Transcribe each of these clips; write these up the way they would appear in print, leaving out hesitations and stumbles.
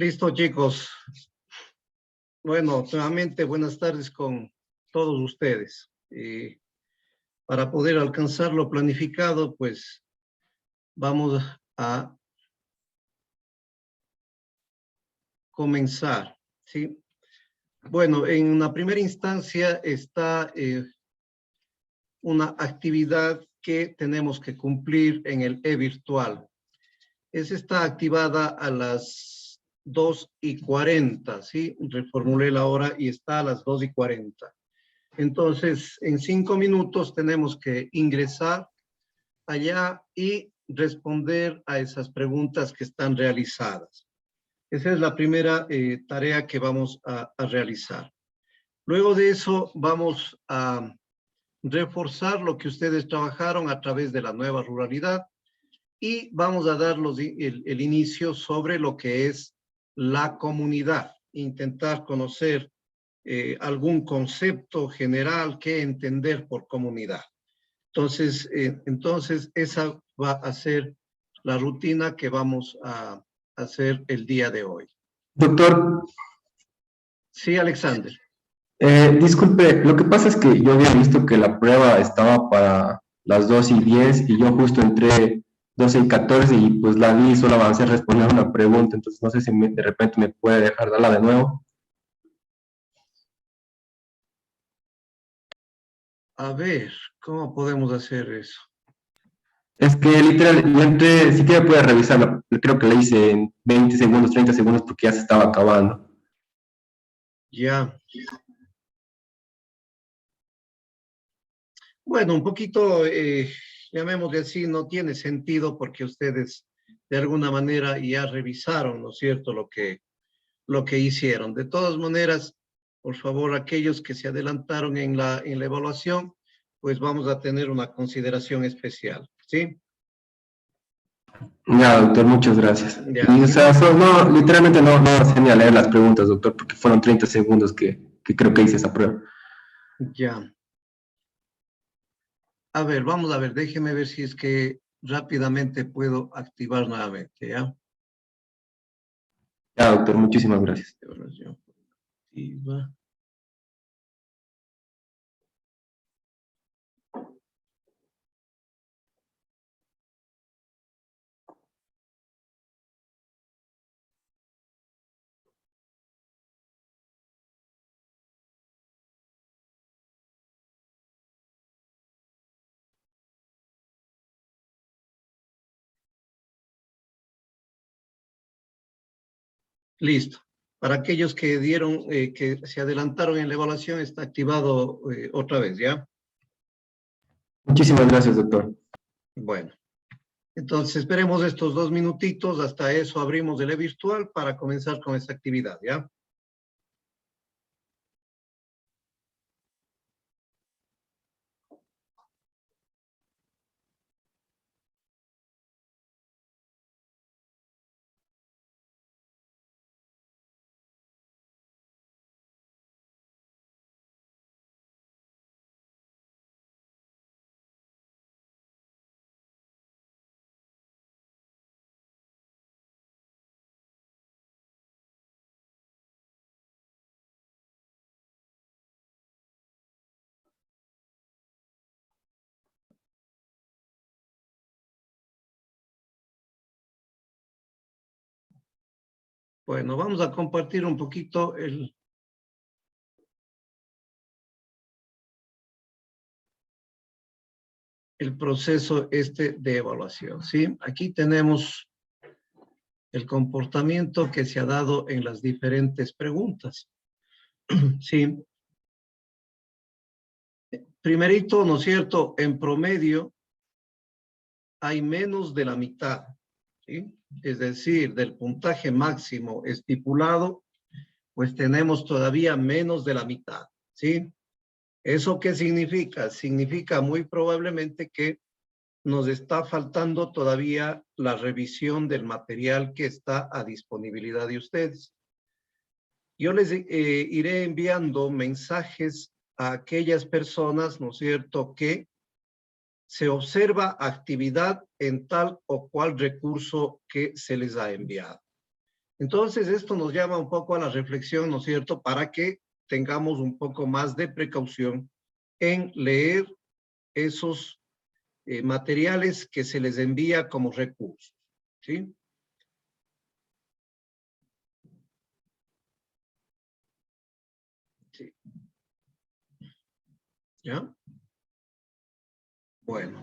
Listo, chicos. Bueno, nuevamente buenas tardes con todos ustedes. Para poder alcanzar lo planificado, pues vamos a comenzar, ¿sí? Bueno, en la primera instancia está una actividad que tenemos que cumplir en el e-virtual. Está activada a las 2:40, ¿sí? Reformulé la hora y está a las 2:40. Entonces, en 5 minutos tenemos que ingresar allá y responder a esas preguntas que están realizadas. Esa es la primera tarea que vamos a realizar. Luego de eso, vamos a reforzar lo que ustedes trabajaron a través de la nueva ruralidad y vamos a dar el inicio sobre lo que es la comunidad, intentar conocer algún concepto general que entender por comunidad. Entonces, esa va a ser la rutina que vamos a hacer el día de hoy. Doctor, Sí, Alexander. disculpe, lo que pasa es que yo había visto que la prueba estaba para las 2:10 y yo justo entré 12:14 y pues la vi y solo avancé a responder una pregunta, entonces no sé si de repente me puede dejar darla de nuevo. A ver, ¿cómo podemos hacer eso? Es que literal, yo entré, si quiere puede revisarla, creo que la hice en 20 segundos, 30 segundos porque ya se estaba acabando. Ya. Bueno, un poquito, llamémosle así, no tiene sentido porque ustedes de alguna manera ya revisaron, ¿no es cierto?, lo que hicieron. De todas maneras, por favor, aquellos que se adelantaron en la evaluación, pues vamos a tener una consideración especial, ¿sí? Ya, doctor, muchas gracias. Ya, Y, o si sea, no, no, literalmente no sé ni a leer las preguntas, doctor, porque fueron 30 segundos que creo que hice esa prueba. ya. A ver, vamos a ver, déjeme ver si es que rápidamente puedo activar nuevamente, ¿ya? Ya, doctor, muchísimas gracias. Evaluación activa. Listo. Para aquellos que que se adelantaron en la evaluación, está activado otra vez, ¿ya? Muchísimas gracias, doctor. Bueno, entonces esperemos estos 2 minutitos, hasta eso abrimos el e-virtual para comenzar con esta actividad, ¿ya? Bueno, vamos a compartir un poquito el proceso de evaluación, ¿sí? Aquí tenemos el comportamiento que se ha dado en las diferentes preguntas, ¿sí? Primerito, ¿no es cierto? En promedio hay menos de la mitad, ¿sí? Es decir, del puntaje máximo estipulado, pues tenemos todavía menos de la mitad, ¿sí? ¿Eso qué significa? Significa muy probablemente que nos está faltando todavía la revisión del material que está a disponibilidad de ustedes. Yo les iré enviando mensajes a aquellas personas, ¿no es cierto?, que se observa actividad en tal o cual recurso que se les ha enviado. Entonces, esto nos llama un poco a la reflexión, ¿no es cierto?, para que tengamos un poco más de precaución en leer esos materiales que se les envía como recursos, ¿sí? Sí. ¿Ya? Bueno.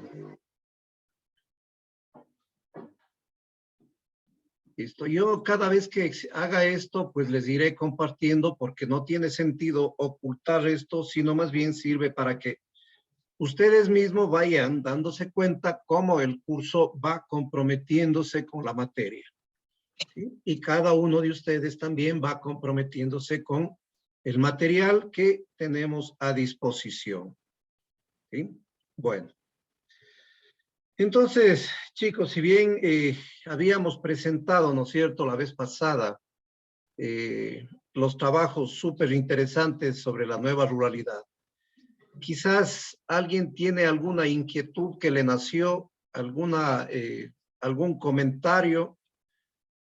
Listo. Yo cada vez que haga esto, pues les iré compartiendo porque no tiene sentido ocultar esto, sino más bien sirve para que ustedes mismos vayan dándose cuenta cómo el curso va comprometiéndose con la materia, ¿sí? Y cada uno de ustedes también va comprometiéndose con el material que tenemos a disposición, ¿sí? Bueno. Entonces, chicos, si bien habíamos presentado, ¿no es cierto?, la vez pasada, los trabajos súper interesantes sobre la nueva ruralidad. Quizás alguien tiene alguna inquietud que le nació, algún comentario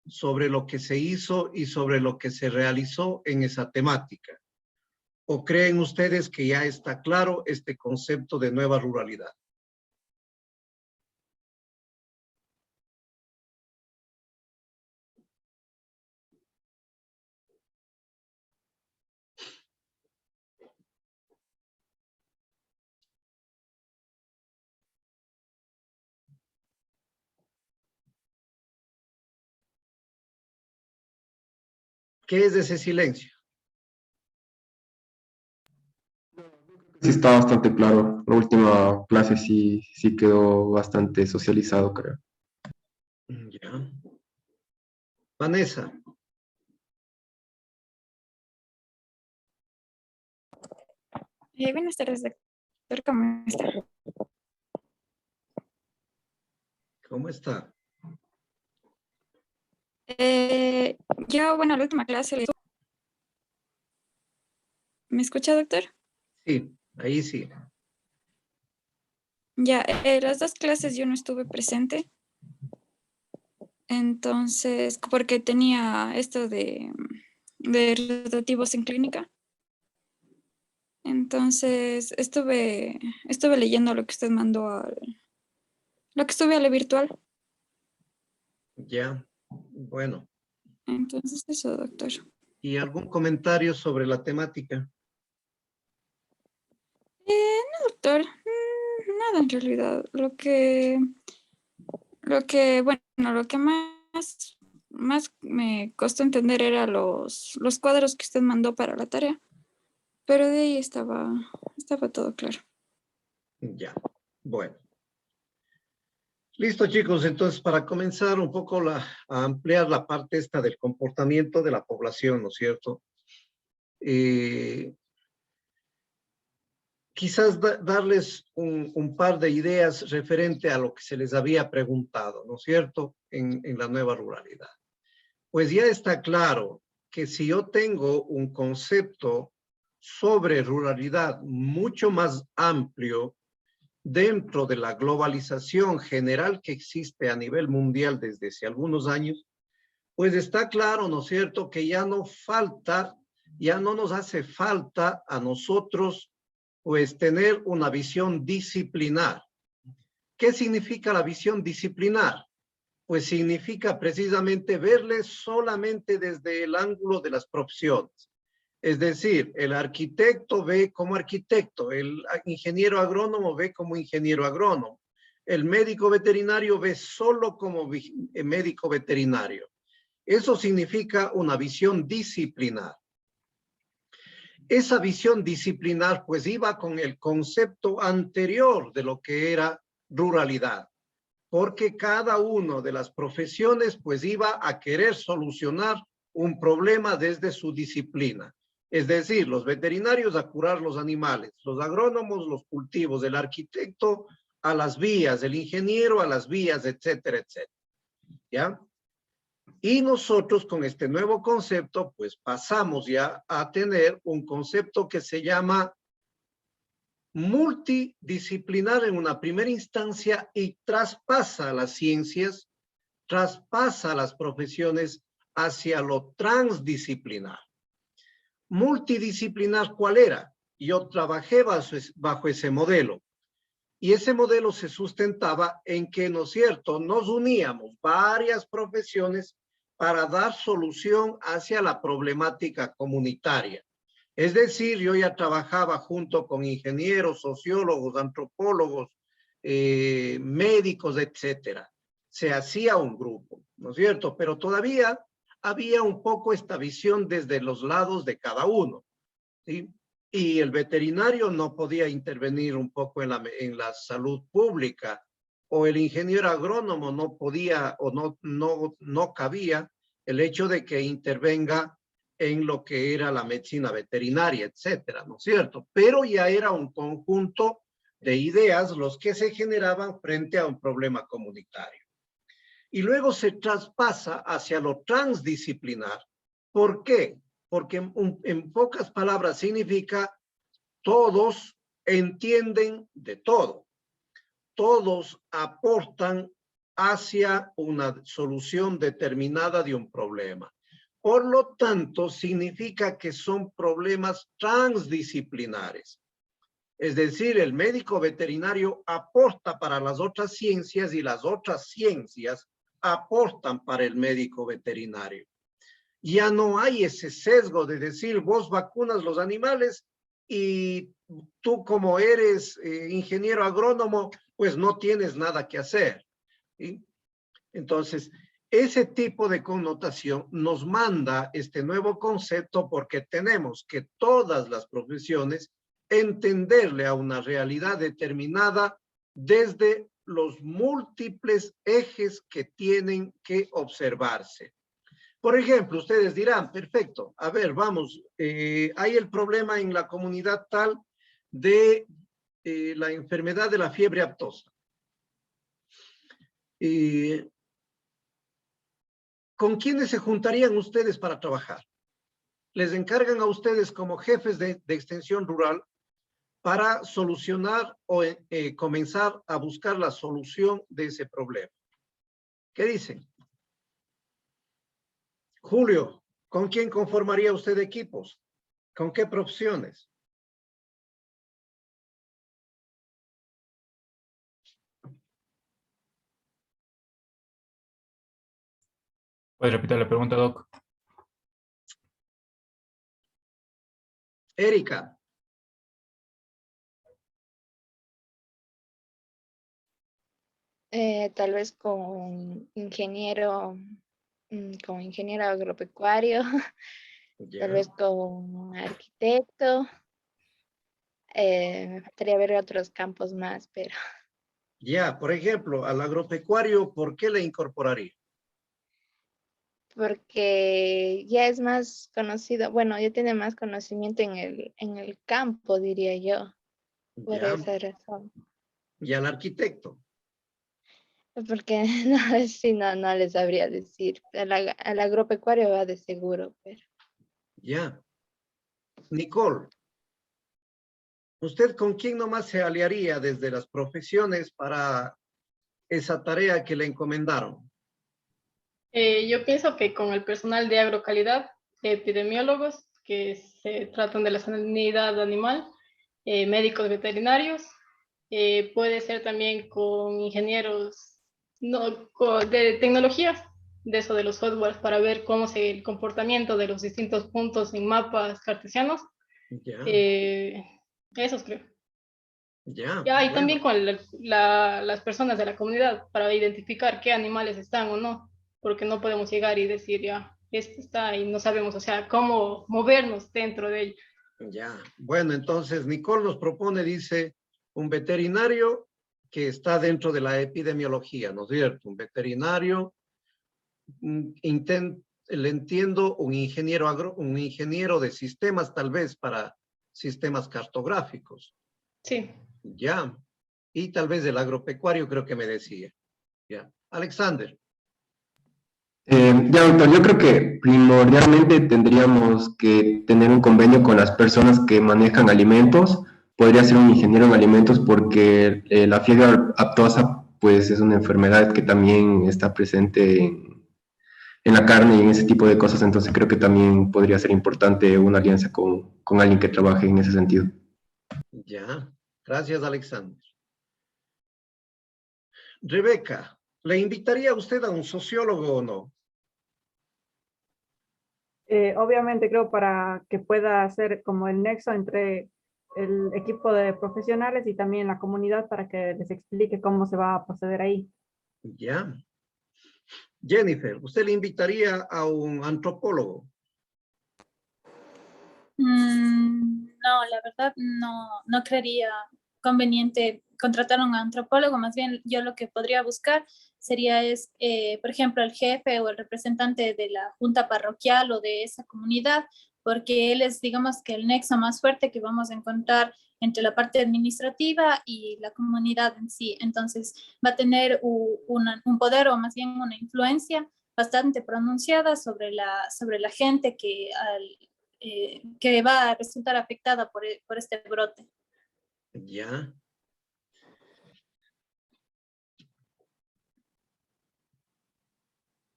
sobre lo que se hizo y sobre lo que se realizó en esa temática. ¿O creen ustedes que ya está claro este concepto de nueva ruralidad? ¿Qué es ese silencio? Sí está bastante claro. La última clase sí quedó bastante socializado, creo. Ya. Vanessa. Buenas tardes, doctor. ¿Cómo está? ¿Cómo está? Yo, bueno, la última clase, ¿me escucha, doctor? Sí, ahí sí. Ya, las dos clases yo no estuve presente, entonces, porque tenía esto de rotativos en clínica. Entonces, estuve leyendo lo que usted mandó, lo que estuve a la virtual. Ya, bueno. Entonces, eso, doctor. ¿Y algún comentario sobre la temática? No, doctor, nada en realidad. Bueno, lo que más me costó entender era los cuadros que usted mandó para la tarea, pero de ahí estaba todo claro. Ya, bueno. Listo, chicos. Entonces, para comenzar un poco a ampliar la parte esta del comportamiento de la población, ¿no es cierto? Quizás darles un par de ideas referente a lo que se les había preguntado, ¿no es cierto?, en la nueva ruralidad. Pues ya está claro que si yo tengo un concepto sobre ruralidad mucho más amplio dentro de la globalización general que existe a nivel mundial desde hace algunos años, pues está claro, ¿no es cierto?, que ya no nos hace falta a nosotros, pues, tener una visión disciplinar. ¿Qué significa la visión disciplinar? Pues significa precisamente verle solamente desde el ángulo de las profesiones. Es decir, el arquitecto ve como arquitecto, el ingeniero agrónomo ve como ingeniero agrónomo, el médico veterinario ve solo como médico veterinario. Eso significa una visión disciplinar. Esa visión disciplinar pues iba con el concepto anterior de lo que era ruralidad, porque cada una de las profesiones pues iba a querer solucionar un problema desde su disciplina. Es decir, los veterinarios a curar los animales, los agrónomos los cultivos, el arquitecto a las vías, el ingeniero a las vías, etcétera, etcétera. ¿Ya? Y nosotros con este nuevo concepto, pues pasamos ya a tener un concepto que se llama multidisciplinar en una primera instancia y traspasa las ciencias, traspasa las profesiones hacia lo transdisciplinar. Multidisciplinar, ¿cuál era? Yo trabajé bajo ese modelo. Y ese modelo se sustentaba en que, ¿no es cierto?, nos uníamos varias profesiones para dar solución hacia la problemática comunitaria. Es decir, yo ya trabajaba junto con ingenieros, sociólogos, antropólogos, médicos, etcétera. Se hacía un grupo, ¿no es cierto? Pero todavía había un poco esta visión desde los lados de cada uno, ¿sí? Y el veterinario no podía intervenir un poco en la salud pública, o el ingeniero agrónomo no podía o no cabía el hecho de que intervenga en lo que era la medicina veterinaria, etcétera, ¿no es cierto? Pero ya era un conjunto de ideas los que se generaban frente a un problema comunitario. Y luego se traspasa hacia lo transdisciplinar. ¿Por qué? Porque en pocas palabras significa todos entienden de todo. Todos aportan hacia una solución determinada de un problema. Por lo tanto, significa que son problemas transdisciplinares. Es decir, el médico veterinario aporta para las otras ciencias y las otras ciencias aportan para el médico veterinario. Ya no hay ese sesgo de decir, vos vacunas los animales y tú como eres ingeniero agrónomo, pues no tienes nada que hacer, ¿sí? Entonces, ese tipo de connotación nos manda este nuevo concepto porque tenemos que todas las profesiones entenderle a una realidad determinada desde los múltiples ejes que tienen que observarse. Por ejemplo, ustedes dirán, perfecto, a ver, vamos, hay el problema en la comunidad tal de la enfermedad de la fiebre aftosa. ¿Con quiénes se juntarían ustedes para trabajar? Les encargan a ustedes como jefes de extensión rural para solucionar o comenzar a buscar la solución de ese problema. ¿Qué dicen? Julio, ¿con quién conformaría usted equipos? ¿Con qué profesiones? ¿Puedes repetir la pregunta, Doc? Erika. Tal vez con ingeniero agropecuario, Ya. tal vez con arquitecto. Me faltaría ver otros campos más, pero Ya, por ejemplo, al agropecuario, ¿por qué le incorporaría? porque ya es más conocido, bueno, ya tiene más conocimiento en el campo, diría yo, por Ya. esa razón. Y al arquitecto. Porque no, sí, no les sabría decir. Al agropecuario va de seguro, pero Ya. Nicole, ¿usted con quién nomás se aliaría desde las profesiones para esa tarea que le encomendaron? Yo pienso que con el personal de agrocalidad, epidemiólogos que se tratan de la sanidad animal, médicos veterinarios, puede ser también con ingenieros de tecnologías, de eso de los softwares, para ver cómo es el comportamiento de los distintos puntos en mapas cartesianos. Ya. Esos creo. Ya. Ya, y Bueno. también con las personas de la comunidad para identificar qué animales están o no, porque no podemos llegar y decir ya, este está y no sabemos, o sea, cómo movernos dentro de ello. Ya. Bueno, entonces Nicole nos propone, dice, un veterinario que está dentro de la epidemiología, ¿no es cierto? Un veterinario, le entiendo, un ingeniero de sistemas, tal vez para sistemas cartográficos. Sí. Ya. Y tal vez el agropecuario, creo que me decía. Ya. Alexander. Ya, doctor, yo creo que primordialmente tendríamos que tener un convenio con las personas que manejan alimentos. Podría ser un ingeniero en alimentos porque la fiebre aftosa pues es una enfermedad que también está presente en la carne y en ese tipo de cosas. Entonces creo que también podría ser importante una alianza con alguien que trabaje en ese sentido. Ya, gracias, Alexander. Rebeca, ¿le invitaría a usted a un sociólogo o no? Obviamente creo para que pueda ser como el nexo entre el equipo de profesionales y también la comunidad para que les explique cómo se va a proceder ahí. Ya. Jennifer, ¿usted le invitaría a un antropólogo? No, la verdad no creería conveniente contratar a un antropólogo, más bien yo lo que podría buscar sería por ejemplo, el jefe o el representante de la junta parroquial o de esa comunidad, porque él es, digamos, que el nexo más fuerte que vamos a encontrar entre la parte administrativa y la comunidad en sí. Entonces va a tener un poder o más bien una influencia bastante pronunciada sobre la gente que va a resultar afectada por este brote. Ya.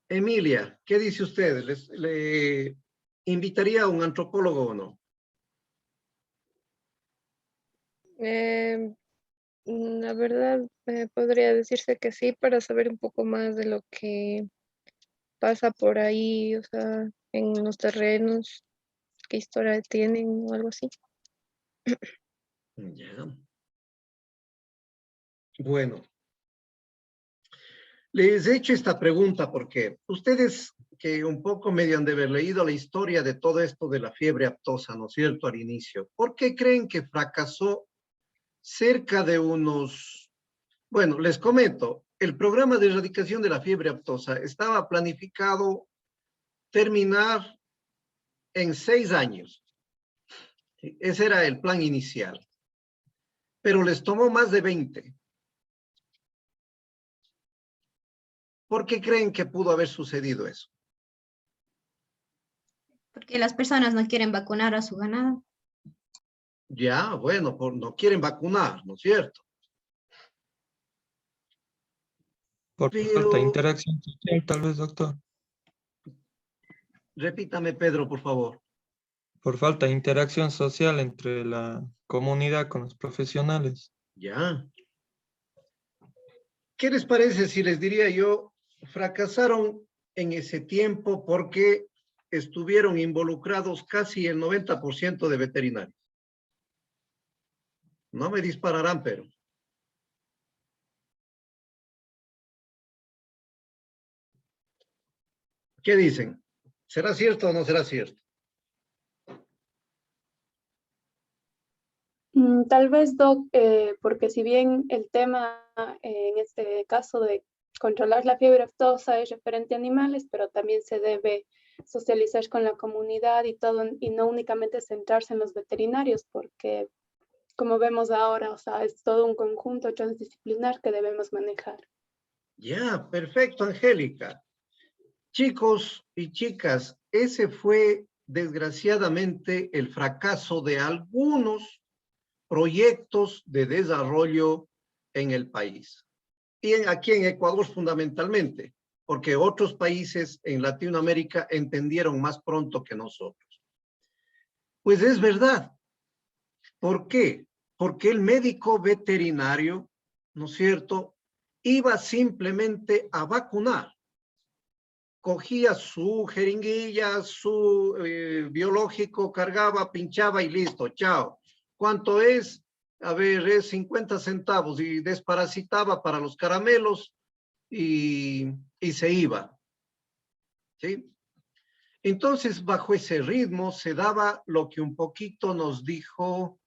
Emilia, ¿qué dice usted? ¿Le invitaría a un antropólogo o no? La verdad, podría decirse que sí, para saber un poco más de lo que pasa por ahí, o sea, en los terrenos, qué historia tienen o algo así. Ya. Bueno, les he hecho esta pregunta porque ustedes que un poco medio han de haber leído la historia de todo esto de la fiebre aftosa, ¿no es cierto?, al inicio. ¿Por qué creen que fracasó cerca de unos... Bueno, les comento, el programa de erradicación de la fiebre aftosa estaba planificado terminar en 6 años. Ese era el plan inicial. Pero les tomó más de 20. ¿Por qué creen que pudo haber sucedido eso? Porque las personas no quieren vacunar a su ganado. Ya, bueno, no quieren vacunar, ¿no es cierto? Por falta de Pero, interacción social, tal vez, doctor. repítame, Pedro, por favor. Por falta de interacción social entre la comunidad con los profesionales. Ya. ¿Qué les parece si les diría yo, fracasaron en ese tiempo porque estuvieron involucrados casi el 90% de veterinarios? No me dispararán, pero... ¿Qué dicen? ¿Será cierto o no será cierto? Tal vez, Doc, porque si bien el tema en este caso de controlar la fiebre aftosa es referente a animales, pero también se debe socializar con la comunidad y todo, y no únicamente centrarse en los veterinarios, porque como vemos ahora, o sea, es todo un conjunto transdisciplinar que debemos manejar. Ya, perfecto, Angélica. Chicos y chicas, ese fue desgraciadamente el fracaso de algunos proyectos de desarrollo en el país. Y aquí en Ecuador fundamentalmente, porque otros países en Latinoamérica entendieron más pronto que nosotros. Pues es verdad. ¿Por qué? Porque el médico veterinario, ¿no es cierto?, iba simplemente a vacunar. Cogía su jeringuilla, su biológico, cargaba, pinchaba y listo, chao. ¿Cuánto es? A ver, es 50 centavos y desparasitaba para los caramelos y se iba. ¿Sí? Entonces, bajo ese ritmo se daba lo que un poquito nos dijo,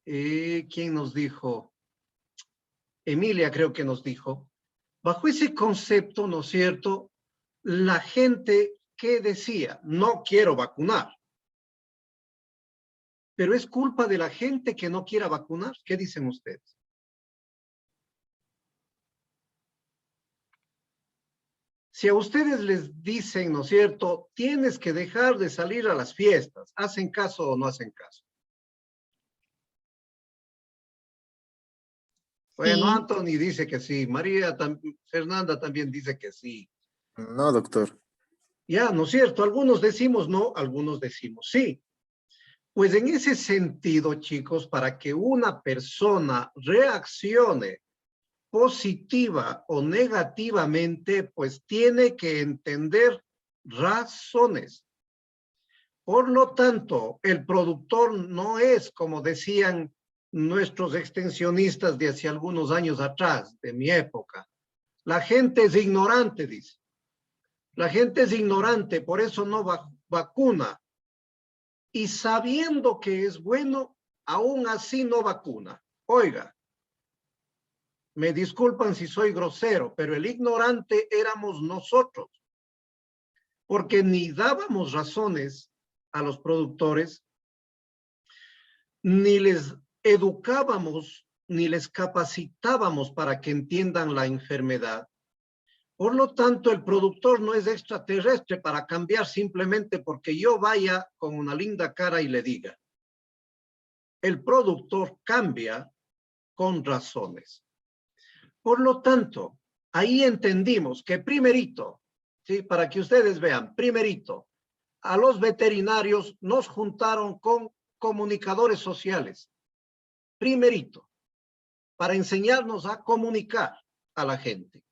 ¿quién nos dijo? Emilia creo que nos dijo. Bajo ese concepto, ¿no es cierto?, la gente que decía, no quiero vacunar. Pero es culpa de la gente que no quiera vacunar. ¿Qué dicen ustedes? Si a ustedes les dicen, ¿no es cierto?, tienes que dejar de salir a las fiestas, ¿hacen caso o no hacen caso? Bueno, Sí. Anthony dice que sí, Fernanda también dice que sí. No, doctor. Ya, ¿no es cierto? Algunos decimos no, algunos decimos sí. Pues en ese sentido, chicos, para que una persona reaccione positiva o negativamente, pues tiene que entender razones. Por lo tanto, el productor no es, como decían nuestros extensionistas de hace algunos años atrás, de mi época. La gente es ignorante, dice. La gente es ignorante, por eso no vacuna. Y sabiendo que es bueno, aún así no vacuna. Oiga, me disculpan si soy grosero, pero el ignorante éramos nosotros, porque ni dábamos razones a los productores, ni les educábamos, ni les capacitábamos para que entiendan la enfermedad. Por lo tanto, el productor no es extraterrestre para cambiar simplemente porque yo vaya con una linda cara y le diga. El productor cambia con razones. Por lo tanto, ahí entendimos que primerito, ¿sí? Para que ustedes vean, primerito, a los veterinarios nos juntaron con comunicadores sociales. Primerito, para enseñarnos a comunicar a la gente.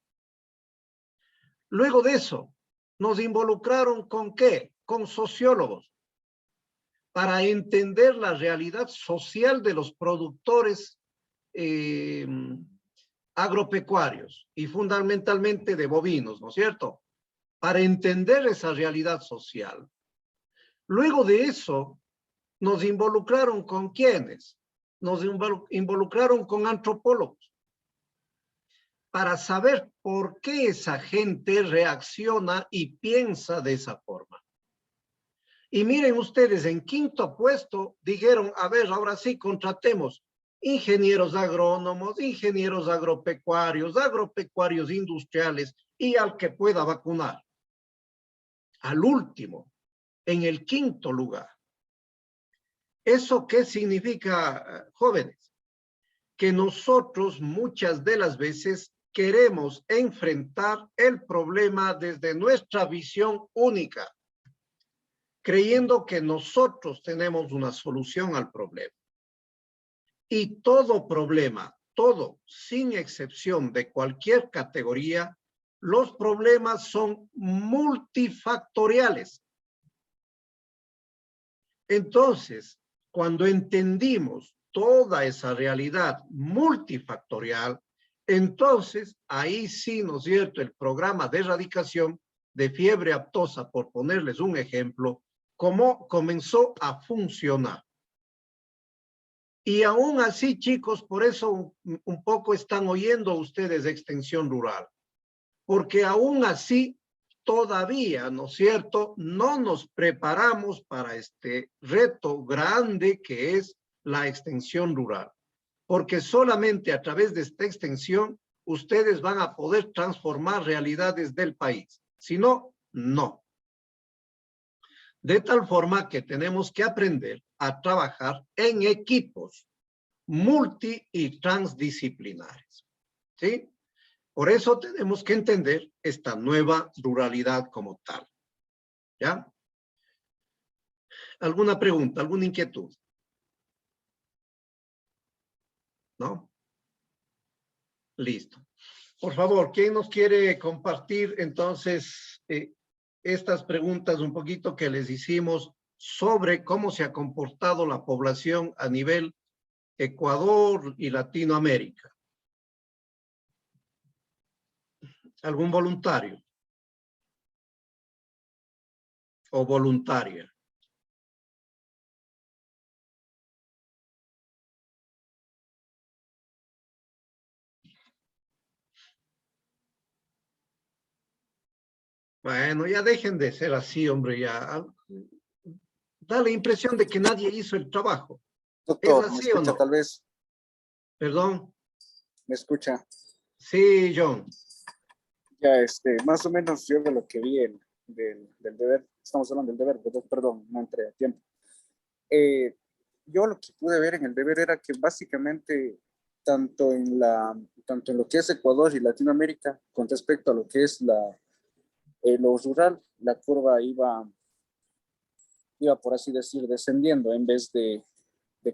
Luego de eso, nos involucraron ¿con qué? Con sociólogos, para entender la realidad social de los productores agropecuarios y fundamentalmente de bovinos, ¿no es cierto? Para entender esa realidad social. Luego de eso, nos involucraron ¿con quiénes? Nos involucraron con antropólogos, para saber por qué esa gente reacciona y piensa de esa forma. Y miren ustedes, en quinto puesto dijeron, a ver, ahora sí contratemos ingenieros agrónomos, ingenieros agropecuarios, agropecuarios industriales y al que pueda vacunar. Al último, en el quinto lugar. ¿Eso qué significa, jóvenes? Que nosotros muchas de las veces queremos enfrentar el problema desde nuestra visión única, creyendo que nosotros tenemos una solución al problema. Y todo problema, todo, sin excepción de cualquier categoría, los problemas son multifactoriales. Entonces, cuando entendimos toda esa realidad multifactorial, entonces ahí sí, ¿no es cierto?, el programa de erradicación de fiebre aftosa, por ponerles un ejemplo, cómo comenzó a funcionar. Y aún así, chicos, por eso un poco están oyendo ustedes de Extensión Rural, porque aún así todavía, ¿no es cierto?, no nos preparamos para este reto grande que es la extensión rural, porque solamente a través de esta extensión ustedes van a poder transformar realidades del país, si no, no. De tal forma que tenemos que aprender a trabajar en equipos multi y transdisciplinares, ¿sí? Por eso tenemos que entender esta nueva ruralidad como tal, ¿ya? ¿Alguna pregunta, alguna inquietud? ¿No? Listo. Por favor, ¿quién nos quiere compartir entonces estas preguntas un poquito que les hicimos sobre cómo se ha comportado la población a nivel Ecuador y Latinoamérica? ¿Algún voluntario? ¿O voluntaria? Bueno, ya dejen de ser así, hombre, ya. Da la impresión de que nadie hizo el trabajo. Doctor, ¿Es ¿me así escucha o no? tal vez? ¿Perdón? ¿Me escucha? Sí, John. Ya, más o menos yo de lo que vi del deber, estamos hablando del deber, perdón, no entré a tiempo. Yo lo que pude ver en el deber era que básicamente tanto en lo que es Ecuador y Latinoamérica, con respecto a lo que es lo rural, la curva iba, por así decir, descendiendo en vez de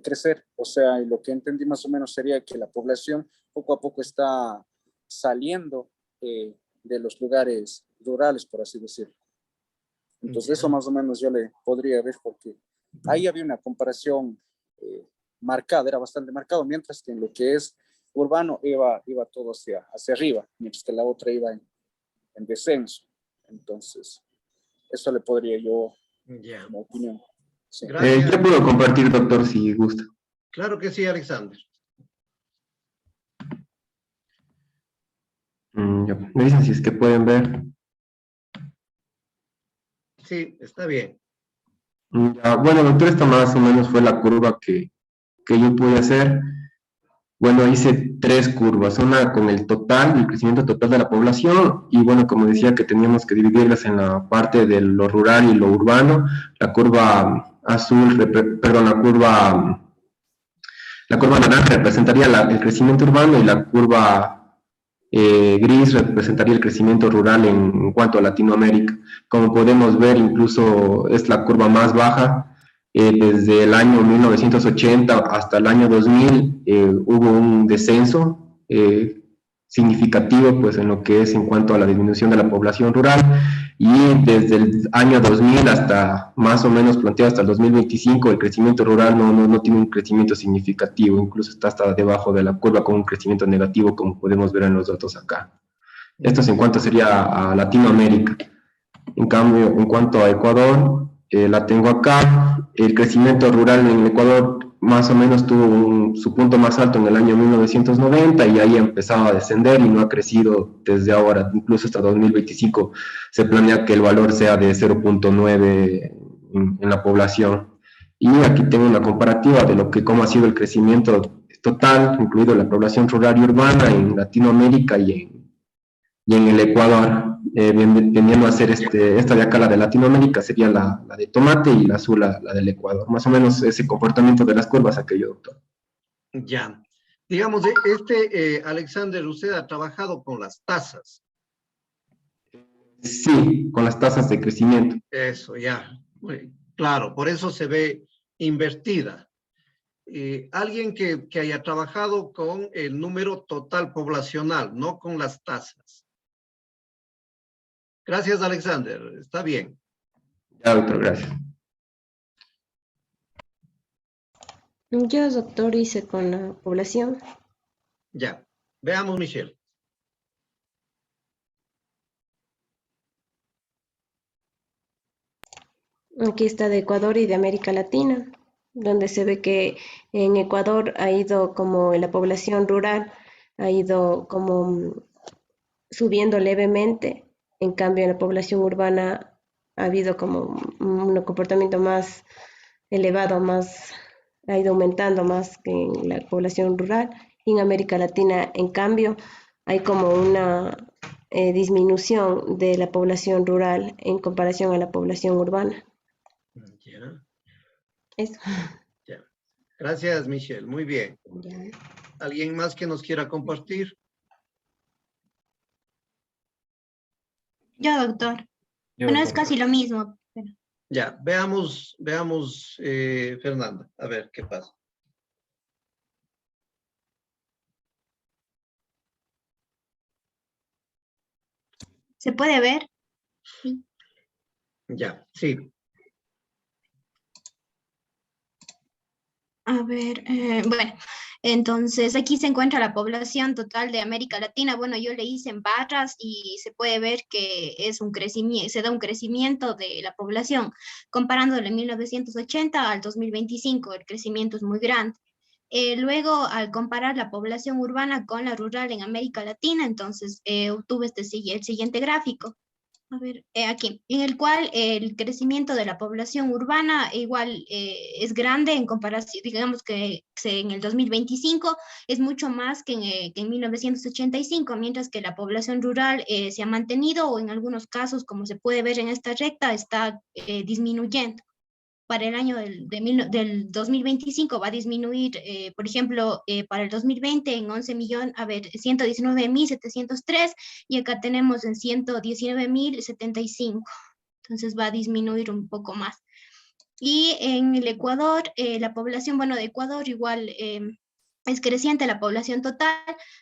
crecer. O sea, lo que entendí más o menos sería que la población poco a poco está saliendo de los lugares rurales, por así decirlo. Entonces, eso más o menos yo le podría ver, porque ahí había una comparación marcada, era bastante marcado, mientras que en lo que es urbano iba todo hacia arriba, mientras que la otra iba en descenso. Entonces, eso le podría yo, como opinión. Sí. Yo puedo compartir, doctor, si gusta. Claro que sí, Alexander. Me dicen si es que pueden ver. Sí, está bien. Ya, bueno, doctor, esta más o menos fue la curva que yo pude hacer. Bueno, hice 3 curvas, una con el crecimiento total de la población, y bueno, como decía que teníamos que dividirlas en la parte de lo rural y lo urbano. La curva azul, la curva naranja representaría el crecimiento urbano, y la curva gris representaría el crecimiento rural en cuanto a Latinoamérica. Como podemos ver, incluso es la curva más baja. Desde el año 1980 hasta el año 2000 hubo un descenso significativo, pues, en lo que es en cuanto a la disminución de la población rural, y desde el año 2000 hasta más o menos planteado hasta el 2025, el crecimiento rural no tiene un crecimiento significativo, incluso está hasta debajo de la curva con un crecimiento negativo, como podemos ver en los datos acá. Esto es en cuanto sería a Latinoamérica. En cambio, en cuanto a Ecuador, la tengo acá. El crecimiento rural en Ecuador más o menos tuvo su punto más alto en el año 1990, y ahí ha empezado a descender y no ha crecido desde ahora. Incluso hasta 2025 se planea que el valor sea de 0.9 en la población. Y aquí tengo una comparativa de cómo ha sido el crecimiento total, incluido la población rural y urbana en Latinoamérica y en el Ecuador. Vendiendo a hacer esta de acá, la de Latinoamérica, sería la de tomate, y la azul la del Ecuador. Más o menos ese comportamiento de las curvas aquello, doctor. Ya. Digamos, Alexander, usted ha trabajado con las tasas. Sí, con las tasas de crecimiento. Eso, ya. Claro, por eso se ve invertida. Alguien que haya trabajado con el número total poblacional, no con las tasas. Gracias, Alexander. Está bien. Ya, doctor, gracias. Yo, doctor, hice con la población. Ya. Veamos, Michelle. Aquí está de Ecuador y de América Latina, donde se ve que en Ecuador ha ido como la población rural, ha ido como subiendo levemente. En cambio, en la población urbana ha habido como un comportamiento más elevado, ha ido aumentando más que en la población rural. Y en América Latina, en cambio, hay como una disminución de la población rural en comparación a la población urbana. Ya. Eso. Ya. Gracias, Michelle. Muy bien. Ya. ¿Alguien más que nos quiera compartir? Yo, doctor. Bueno, es casi lo mismo. Pero... Ya, veamos, Fernanda, a ver qué pasa. ¿Se puede ver? Sí. Ya, sí. A ver, bueno, entonces aquí se encuentra la población total de América Latina. Bueno, yo le hice en barras y se puede ver que es un crecimiento, se da un crecimiento de la población. Comparándolo en 1980 al 2025, el crecimiento es muy grande. Luego, al comparar la población urbana con la rural en América Latina, entonces obtuve el siguiente gráfico. A ver, aquí, en el cual el crecimiento de la población urbana igual es grande en comparación, digamos que en el 2025 es mucho más que en 1985, mientras que la población rural se ha mantenido o en algunos casos, como se puede ver en esta recta, está disminuyendo. para el año del 2025 va a disminuir, por ejemplo, para el 2020 en 119.703 y acá tenemos en 119.075. Entonces va a disminuir un poco más. Y en el Ecuador, la población, bueno, de Ecuador igual es creciente la población total,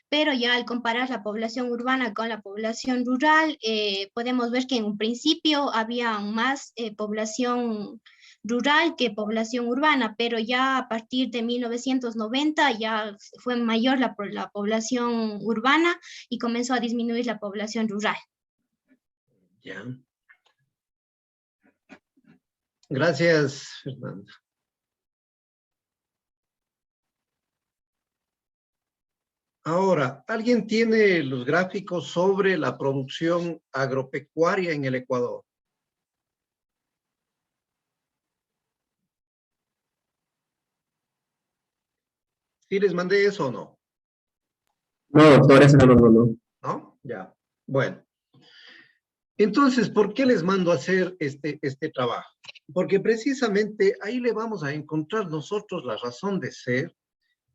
pero ya al comparar la población urbana con la población rural, podemos ver que en un principio había más población rural que población urbana, pero ya a partir de 1990 ya fue mayor la población urbana y comenzó a disminuir la población rural. Ya. Gracias, Fernanda. Ahora, ¿alguien tiene los gráficos sobre la producción agropecuaria en el Ecuador? ¿Sí les mandé eso o no? No, doctor, eso no. ¿No? Ya. Bueno. Entonces, ¿por qué les mando a hacer este trabajo? Porque precisamente ahí le vamos a encontrar nosotros la razón de ser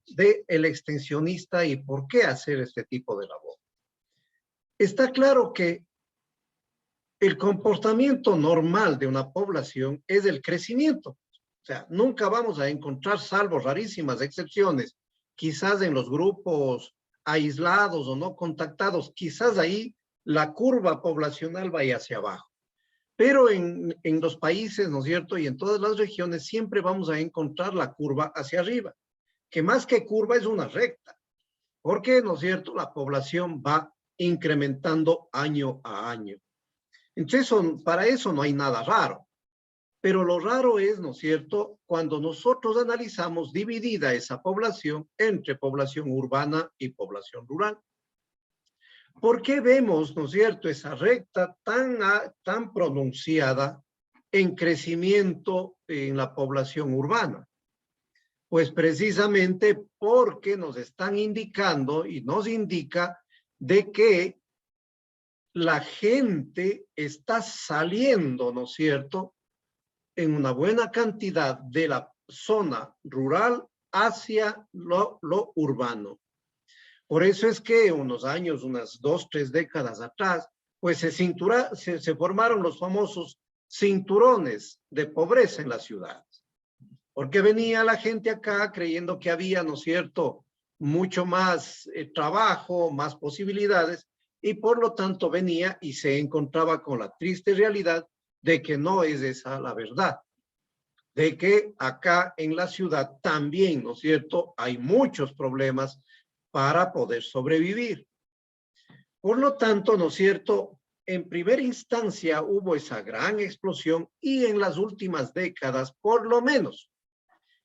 del extensionista y por qué hacer este tipo de labor. Está claro que el comportamiento normal de una población es el crecimiento. O sea, nunca vamos a encontrar, salvo rarísimas excepciones, quizás en los grupos aislados o no contactados, quizás ahí la curva poblacional vaya hacia abajo. Pero en los países, ¿no es cierto? Y en todas las regiones siempre vamos a encontrar la curva hacia arriba, que más que curva es una recta, porque, ¿no es cierto?, la población va incrementando año a año. Entonces, para eso no hay nada raro. Pero lo raro es, ¿no es cierto?, cuando nosotros analizamos dividida esa población entre población urbana y población rural. ¿Por qué vemos, ¿no es cierto?, esa recta tan pronunciada en crecimiento en la población urbana? Pues precisamente porque nos están indicando y nos indica de que la gente está saliendo, ¿no es cierto?, en una buena cantidad de la zona rural hacia lo urbano. Por eso es que unos años, unas 2, 3 décadas atrás, pues se formaron los famosos cinturones de pobreza en las ciudades. Porque venía la gente acá creyendo que había, ¿no es cierto?, mucho más trabajo, más posibilidades, y por lo tanto venía y se encontraba con la triste realidad de que no es esa la verdad. De que acá en la ciudad también, ¿no es cierto?, hay muchos problemas para poder sobrevivir. Por lo tanto, ¿no es cierto?, en primera instancia hubo esa gran explosión y en las últimas décadas, por lo menos,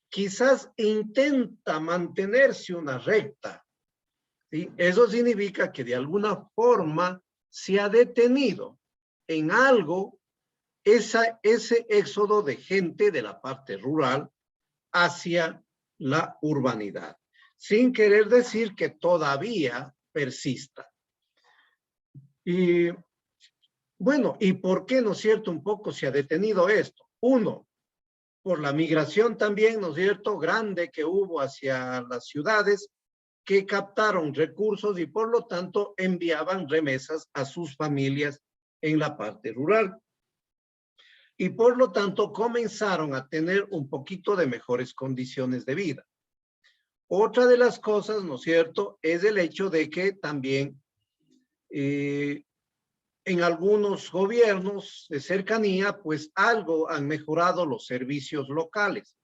quizás intenta mantenerse una recta. ¿Sí? Eso significa que de alguna forma se ha detenido en algo ese éxodo de gente de la parte rural hacia la urbanidad, sin querer decir que todavía persista. Y bueno, ¿y por qué, no es cierto, un poco se ha detenido esto? Uno, por la migración también, ¿no es cierto?, grande que hubo hacia las ciudades, que captaron recursos y por lo tanto enviaban remesas a sus familias en la parte rural. Y por lo tanto comenzaron a tener un poquito de mejores condiciones de vida. Otra de las cosas, ¿no es cierto?, es el hecho de que también en algunos gobiernos de cercanía, pues algo han mejorado los servicios locales.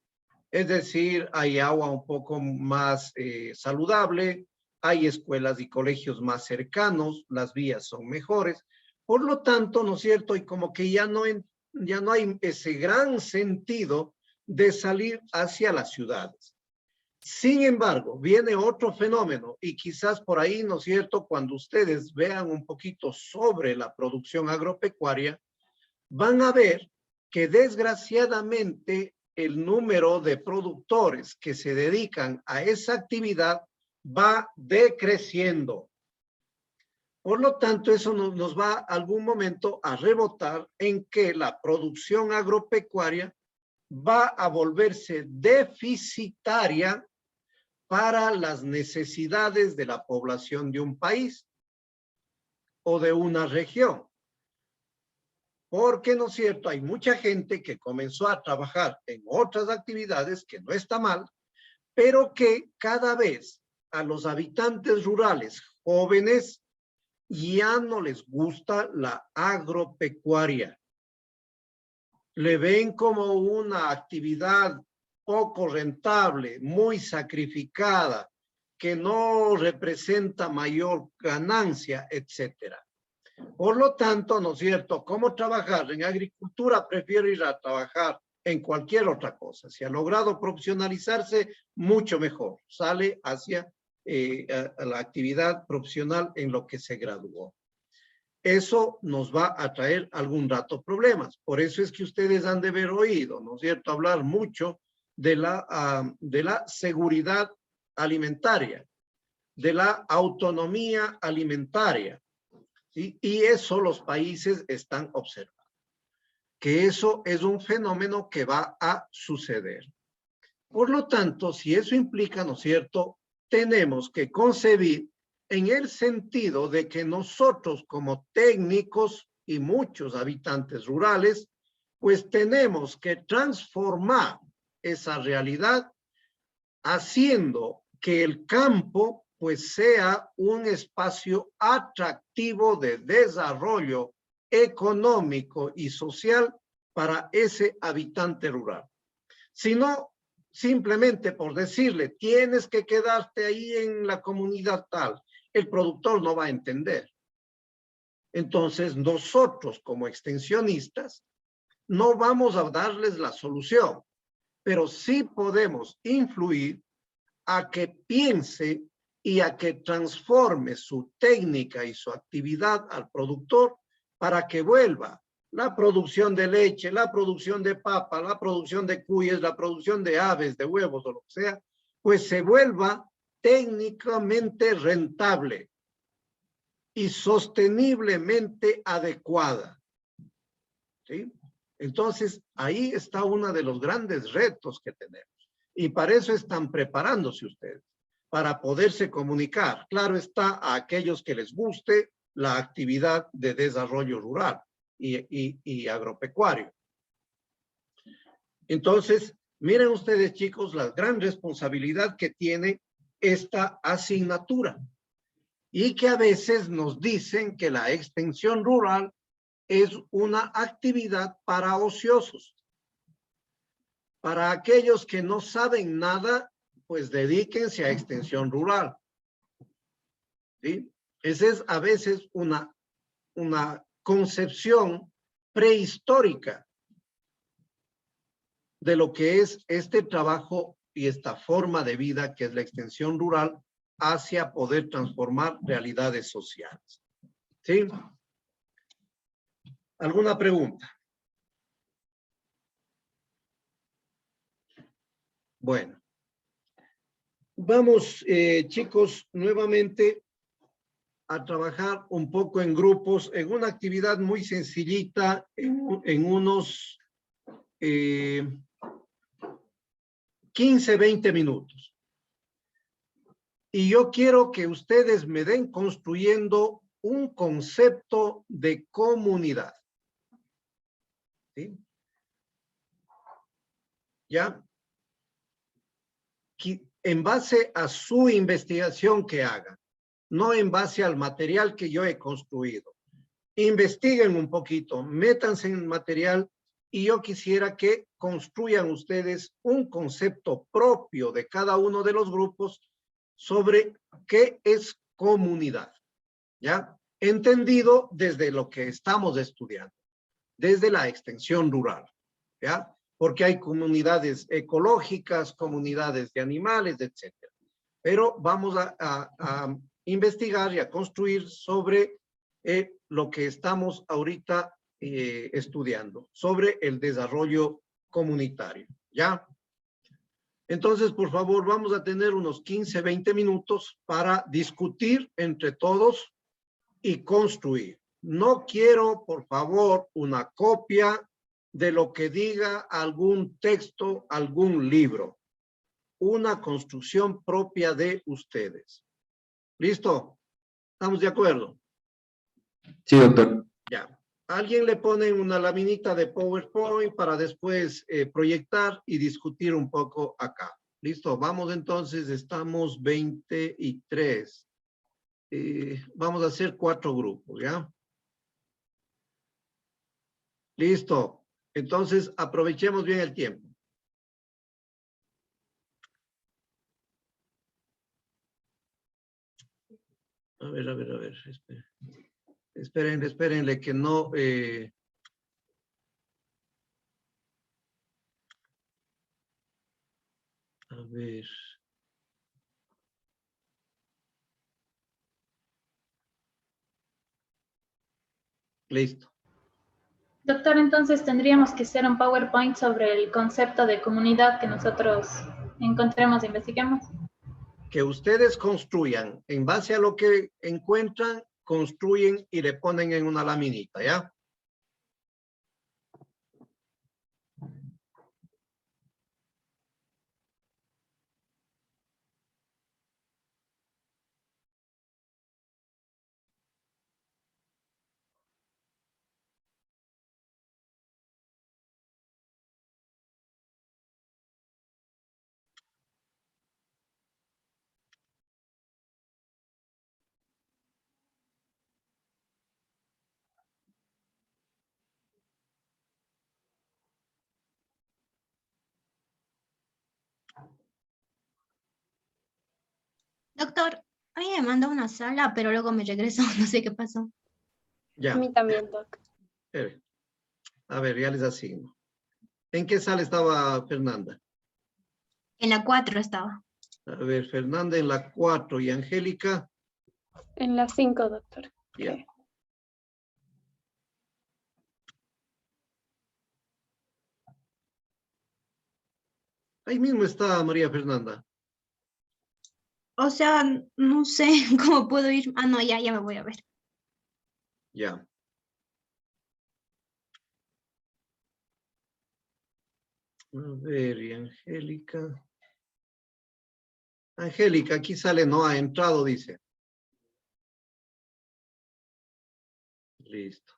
Es decir, hay agua un poco más saludable, hay escuelas y colegios más cercanos, las vías son mejores. Por lo tanto, ¿no es cierto?, y como que ya no hay ese gran sentido de salir hacia las ciudades. Sin embargo, viene otro fenómeno y quizás por ahí, ¿no es cierto?, cuando ustedes vean un poquito sobre la producción agropecuaria, van a ver que desgraciadamente el número de productores que se dedican a esa actividad va decreciendo. Por lo tanto, eso nos va algún momento a rebotar en que la producción agropecuaria va a volverse deficitaria para las necesidades de la población de un país o de una región. Porque, ¿no es cierto?, hay mucha gente que comenzó a trabajar en otras actividades, que no está mal, pero que cada vez a los habitantes rurales jóvenes ya no les gusta la agropecuaria. Le ven como una actividad poco rentable, muy sacrificada, que no representa mayor ganancia, etcétera. Por lo tanto, ¿no es cierto?, ¿cómo trabajar en agricultura? Prefiero ir a trabajar en cualquier otra cosa. Si ha logrado profesionalizarse, mucho mejor. Sale hacia a la actividad profesional en lo que se graduó. Eso nos va a traer algún rato problemas. Por eso es que ustedes han de haber oído, ¿no es cierto?, hablar mucho de la seguridad alimentaria, de la autonomía alimentaria. ¿Sí? Y eso los países están observando, que eso es un fenómeno que va a suceder. Por lo tanto, si eso implica, ¿no es cierto?, tenemos que concebir en el sentido de que nosotros como técnicos y muchos habitantes rurales, pues tenemos que transformar esa realidad haciendo que el campo pues sea un espacio atractivo de desarrollo económico y social para ese habitante rural. Si no, simplemente por decirle, tienes que quedarte ahí en la comunidad tal, el productor no va a entender. Entonces, nosotros como extensionistas no vamos a darles la solución, pero sí podemos influir a que piense y a que transforme su técnica y su actividad al productor para que vuelva la producción de leche, la producción de papa, la producción de cuyes, la producción de aves, de huevos o lo que sea, pues se vuelva técnicamente rentable y sosteniblemente adecuada. ¿Sí? Entonces, ahí está uno de los grandes retos que tenemos. Y para eso están preparándose ustedes, para poderse comunicar. Claro está, a aquellos que les guste la actividad de desarrollo rural y agropecuario. Entonces, miren ustedes, chicos, la gran responsabilidad que tiene esta asignatura y que a veces nos dicen que la extensión rural es una actividad para ociosos. Para aquellos que no saben nada, pues dedíquense a extensión rural. ¿Sí? Esa es a veces una concepción prehistórica de lo que es este trabajo y esta forma de vida que es la extensión rural hacia poder transformar realidades sociales. ¿Sí? ¿Alguna pregunta? Bueno. Vamos, chicos, nuevamente a trabajar un poco en grupos, en una actividad muy sencillita, en unos 15, 20 minutos. Y yo quiero que ustedes me den construyendo un concepto de comunidad. ¿Sí? ¿Ya? En base a su investigación que hagan, no en base al material que yo he construido. Investiguen un poquito, métanse en el material y yo quisiera que construyan ustedes un concepto propio de cada uno de los grupos sobre qué es comunidad, ¿ya? Entendido desde lo que estamos estudiando, desde la extensión rural, ¿ya? Porque hay comunidades ecológicas, comunidades de animales, etcétera. Pero vamos a investigar y a construir sobre lo que estamos ahorita estudiando, sobre el desarrollo comunitario, ¿ya? Entonces, por favor, vamos a tener unos 15, 20 minutos para discutir entre todos y construir. No quiero, por favor, una copia de lo que diga algún texto, algún libro. Una construcción propia de ustedes. ¿Listo? ¿Estamos de acuerdo? Sí, doctor. Ya. Alguien le pone una laminita de PowerPoint para después proyectar y discutir un poco acá. Listo, vamos entonces, estamos 23. Vamos a hacer 4 grupos, ¿ya? Listo. Entonces, aprovechemos bien el tiempo. A ver. Espérenle que no... A ver. Listo. Doctor, entonces tendríamos que hacer un PowerPoint sobre el concepto de comunidad que nosotros encontremos e investiguemos. Que ustedes construyan, en base a lo que encuentran, construyen y le ponen en una laminita, ¿ya? Doctor, a mí me mandó una sala, pero luego me regresó, no sé qué pasó. Ya. A mí también, Doc. A ver, ya les asigno. ¿En qué sala estaba Fernanda? En la 4 estaba. A ver, Fernanda en la 4 y Angélica. En la 5, doctor. Ya. Ahí mismo está María Fernanda. O sea, no sé cómo puedo ir. Ah, no, ya me voy a ver. Ya. A ver, y Angélica. Angélica, aquí sale, no ha entrado, dice. Listo.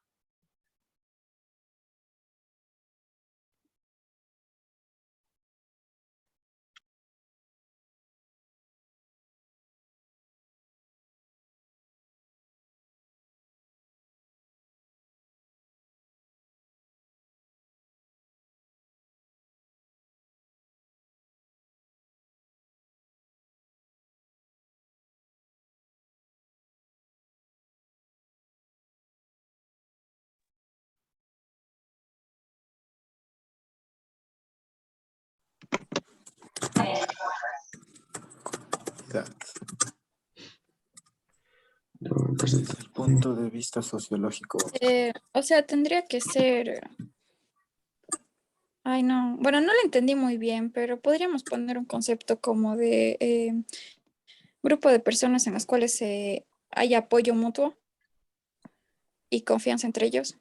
Desde el punto de vista sociológico. O sea, tendría que ser... Ay, no. Bueno, no lo entendí muy bien, pero podríamos poner un concepto como de grupo de personas en las cuales hay apoyo mutuo y confianza entre ellos.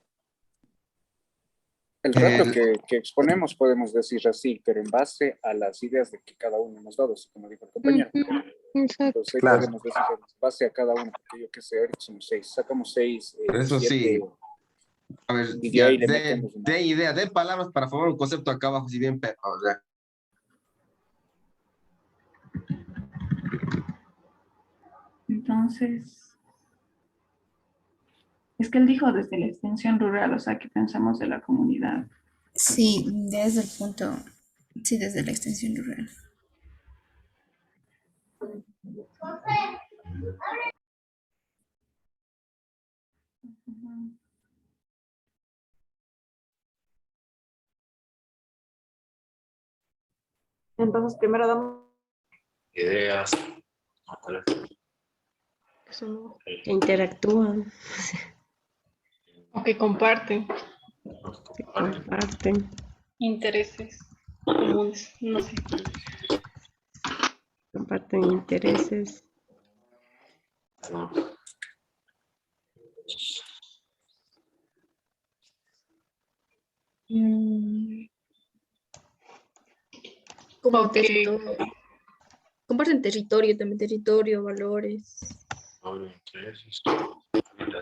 El relato que exponemos podemos decir así, pero en base a las ideas de que cada uno nos ha dado, así como dijo el compañero. Entonces ahí podemos decir en base a cada uno, porque yo qué sé, ahorita somos 6, sacamos 6, Eso 7, sí. A ver, y de ya, ahí le metemos una. de idea, de palabras para formar un concepto acá abajo, si bien, o sea. Entonces, es que él dijo desde la extensión rural, o sea, que pensamos de la comunidad. Sí, desde el punto, sí, desde la extensión rural. Entonces, primero damos Ideas. Que interactúan, O que comparten que comparten. intereses comunes, no sé. Comparten intereses. Como Ok. comparten territorio, también territorio, valores.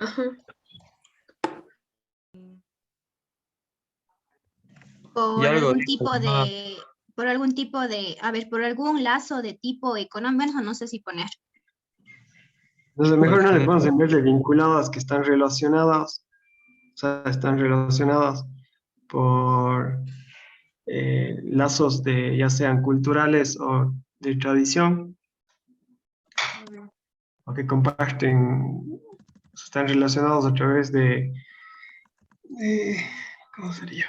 Ajá. Y algo Por algún tipo de, a ver, por algún lazo de tipo económico, eso no sé si poner. Entonces, mejor no le Porque- podemos en vez de vinculadas que están relacionadas, o sea, están relacionadas por lazos de, ya sean culturales o de tradición, o que comparten, están relacionados a través de ¿cómo sería?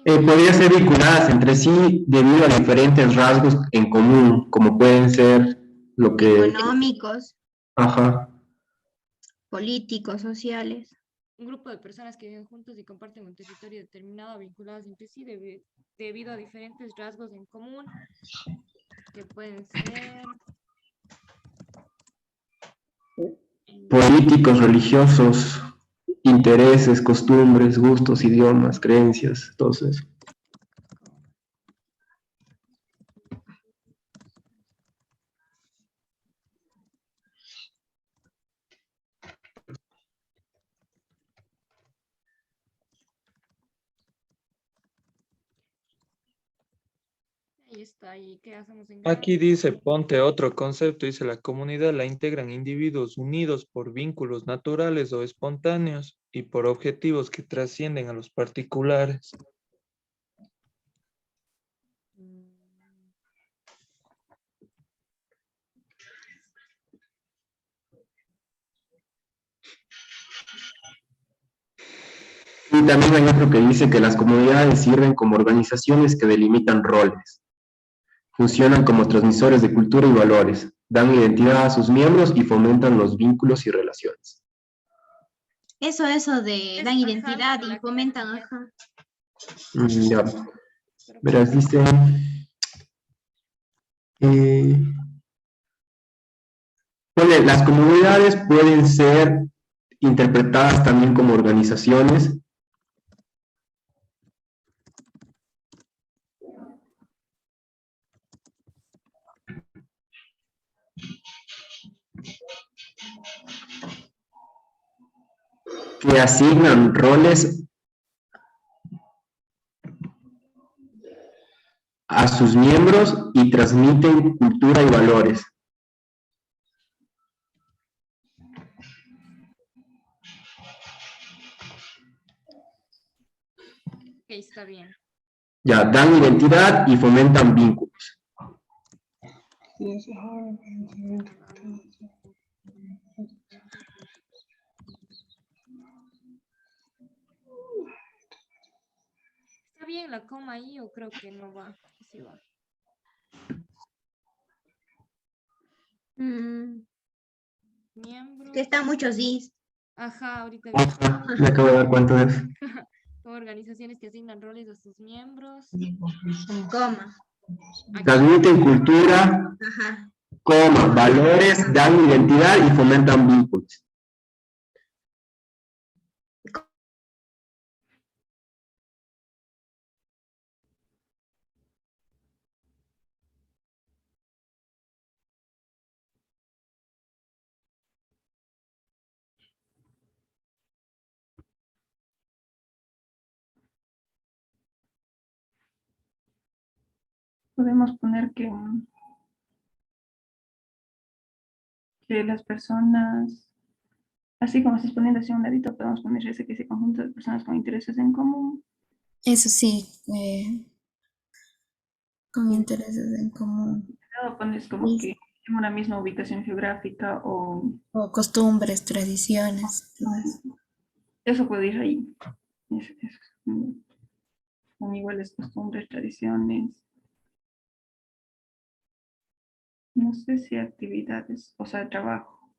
Podría ser vinculadas entre sí debido a diferentes rasgos en común, como pueden ser lo que... Económicos, Ajá. políticos, sociales. Un grupo de personas que viven juntos y comparten un territorio determinado vinculadas entre sí debido a diferentes rasgos en común que pueden ser Políticos, religiosos, intereses, costumbres, gustos, idiomas, creencias, todo eso. ahí está, ¿y qué hacemos en Aquí grado? dice, ponte otro concepto, dice la comunidad la integran individuos unidos por vínculos naturales o espontáneos y por objetivos que trascienden a los particulares. Y también hay otro que dice que las comunidades sirven como organizaciones que delimitan roles, funcionan como transmisores de cultura y valores, dan identidad a sus miembros y fomentan los vínculos y relaciones. Eso de dan identidad y fomentan, ajá. Ya. Verás, dice... las comunidades pueden ser interpretadas también como organizaciones que asignan roles a sus miembros y transmiten cultura y valores. Ok, está bien. Ya, dan identidad y fomentan vínculos. ¿Está bien la coma ahí o creo que no va? Sí va. Miembros. Que están muchos dis. Ajá, ahorita vi. Me acabo de dar cuenta de eso. Como organizaciones que asignan roles a sus miembros. Coma. Transmiten cultura, Ajá. coma, valores, dan identidad y fomentan vínculos. Podemos poner que las personas, así como estás poniendo así a un ladito, podemos poner ese conjunto de personas con intereses en común. Eso sí, con intereses en común. Luego pones como que en una misma ubicación geográfica o costumbres, tradiciones. Todo eso. Eso puede ir ahí. Son iguales costumbres, tradiciones. No sé si actividades, o sea, trabajo.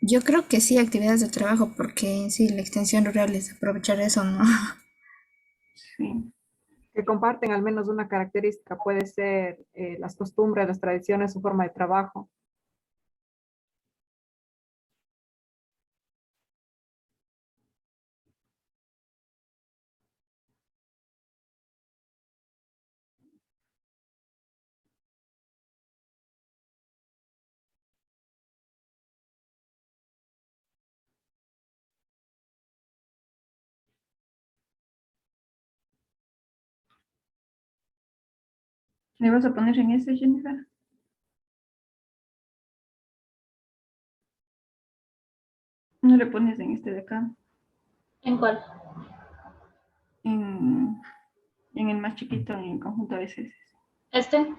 Yo creo que sí, actividades de trabajo, porque sí, la extensión rural es aprovechar eso, ¿no? Sí. Que comparten al menos una característica, puede ser las costumbres, las tradiciones, su forma de trabajo. ¿Le vas a poner en ese, Jennifer? No le pones en este de acá. ¿En cuál? En el más chiquito, en el conjunto de veces. ¿Este?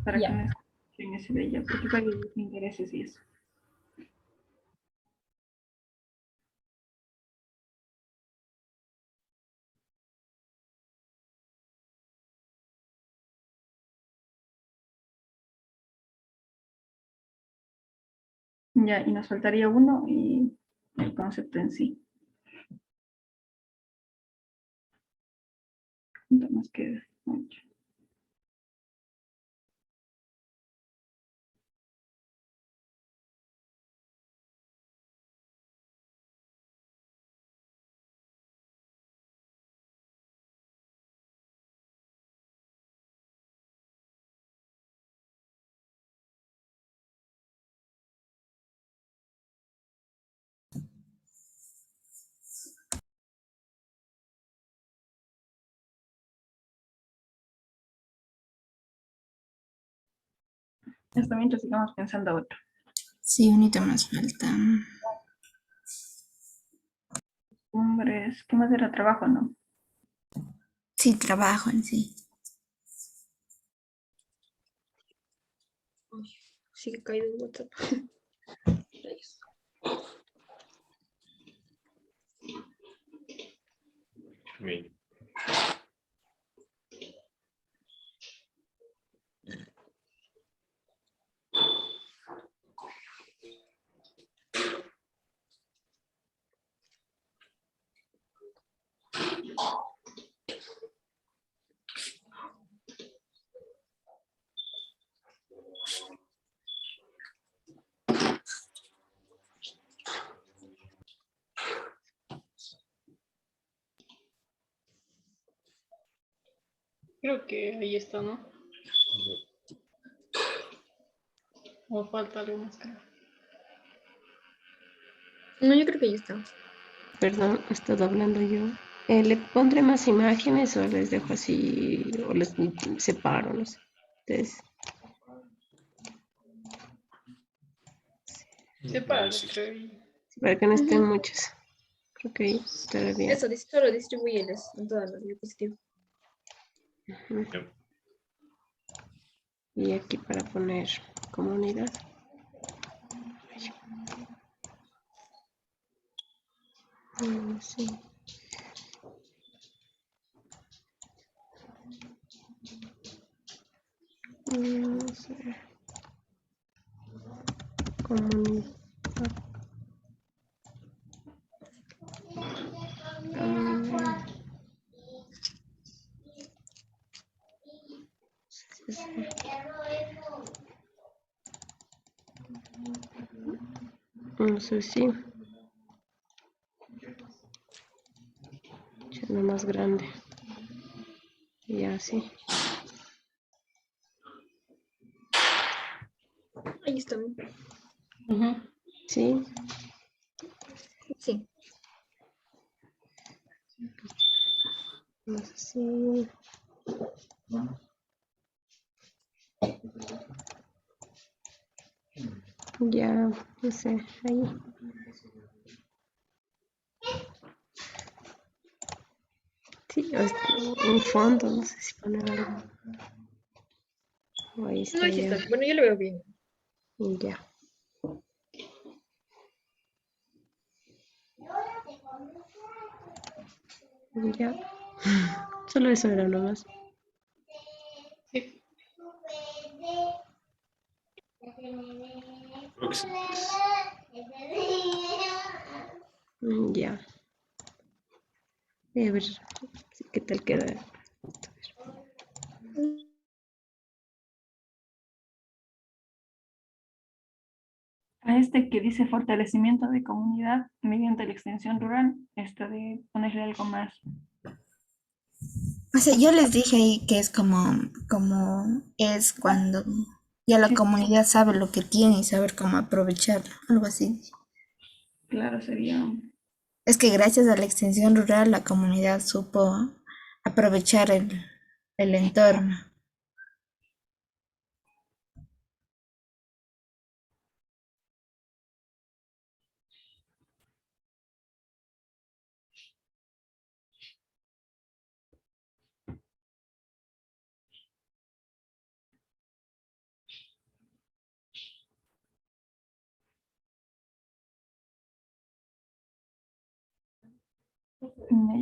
Para Ya. que no escuchen ese de ella, porque para los intereses y eso. Ya, y nos faltaría uno y el concepto en sí. ¿Cuánto nos queda? 8. Esto mientras sigamos pensando otro. Sí, un hito más falta. Hombres, ¿qué más era trabajo, no? Sí, trabajo en sí. Sí, que caído el WhatsApp. Bien. Creo que ahí está, ¿no? O falta algo más, creo. No, yo creo que ya está. Perdón, he estado hablando yo. ¿Le pondré más imágenes o les dejo así, o les separo? No sé. Entonces, Sepáralo, creo. para que no estén muchas. Creo que ahí estará bien. Eso, solo distribúyeles en todas las diapositivas. Ujú. Y aquí para poner comunidad. Sí. Vamos a ver. Comunidad. No sé si lo más grande y así. Ahí está. Sí. Sí. Así. Ya, no sé, ahí. Sí, un fondo, no sé si poner algo. O ahí está. No, ahí sí ya. está. Bueno, yo lo veo bien. Ya. Ya. Solo eso era nomás. Sí. Ya. Voy a ver qué tal queda. A este que dice fortalecimiento de comunidad mediante la extensión rural, esto de ponerle algo más. O sea, yo les dije ahí que es como es cuando ya la comunidad sabe lo que tiene y saber cómo aprovecharlo, algo así. Claro, sería. Es que gracias a la extensión rural la comunidad supo aprovechar el entorno.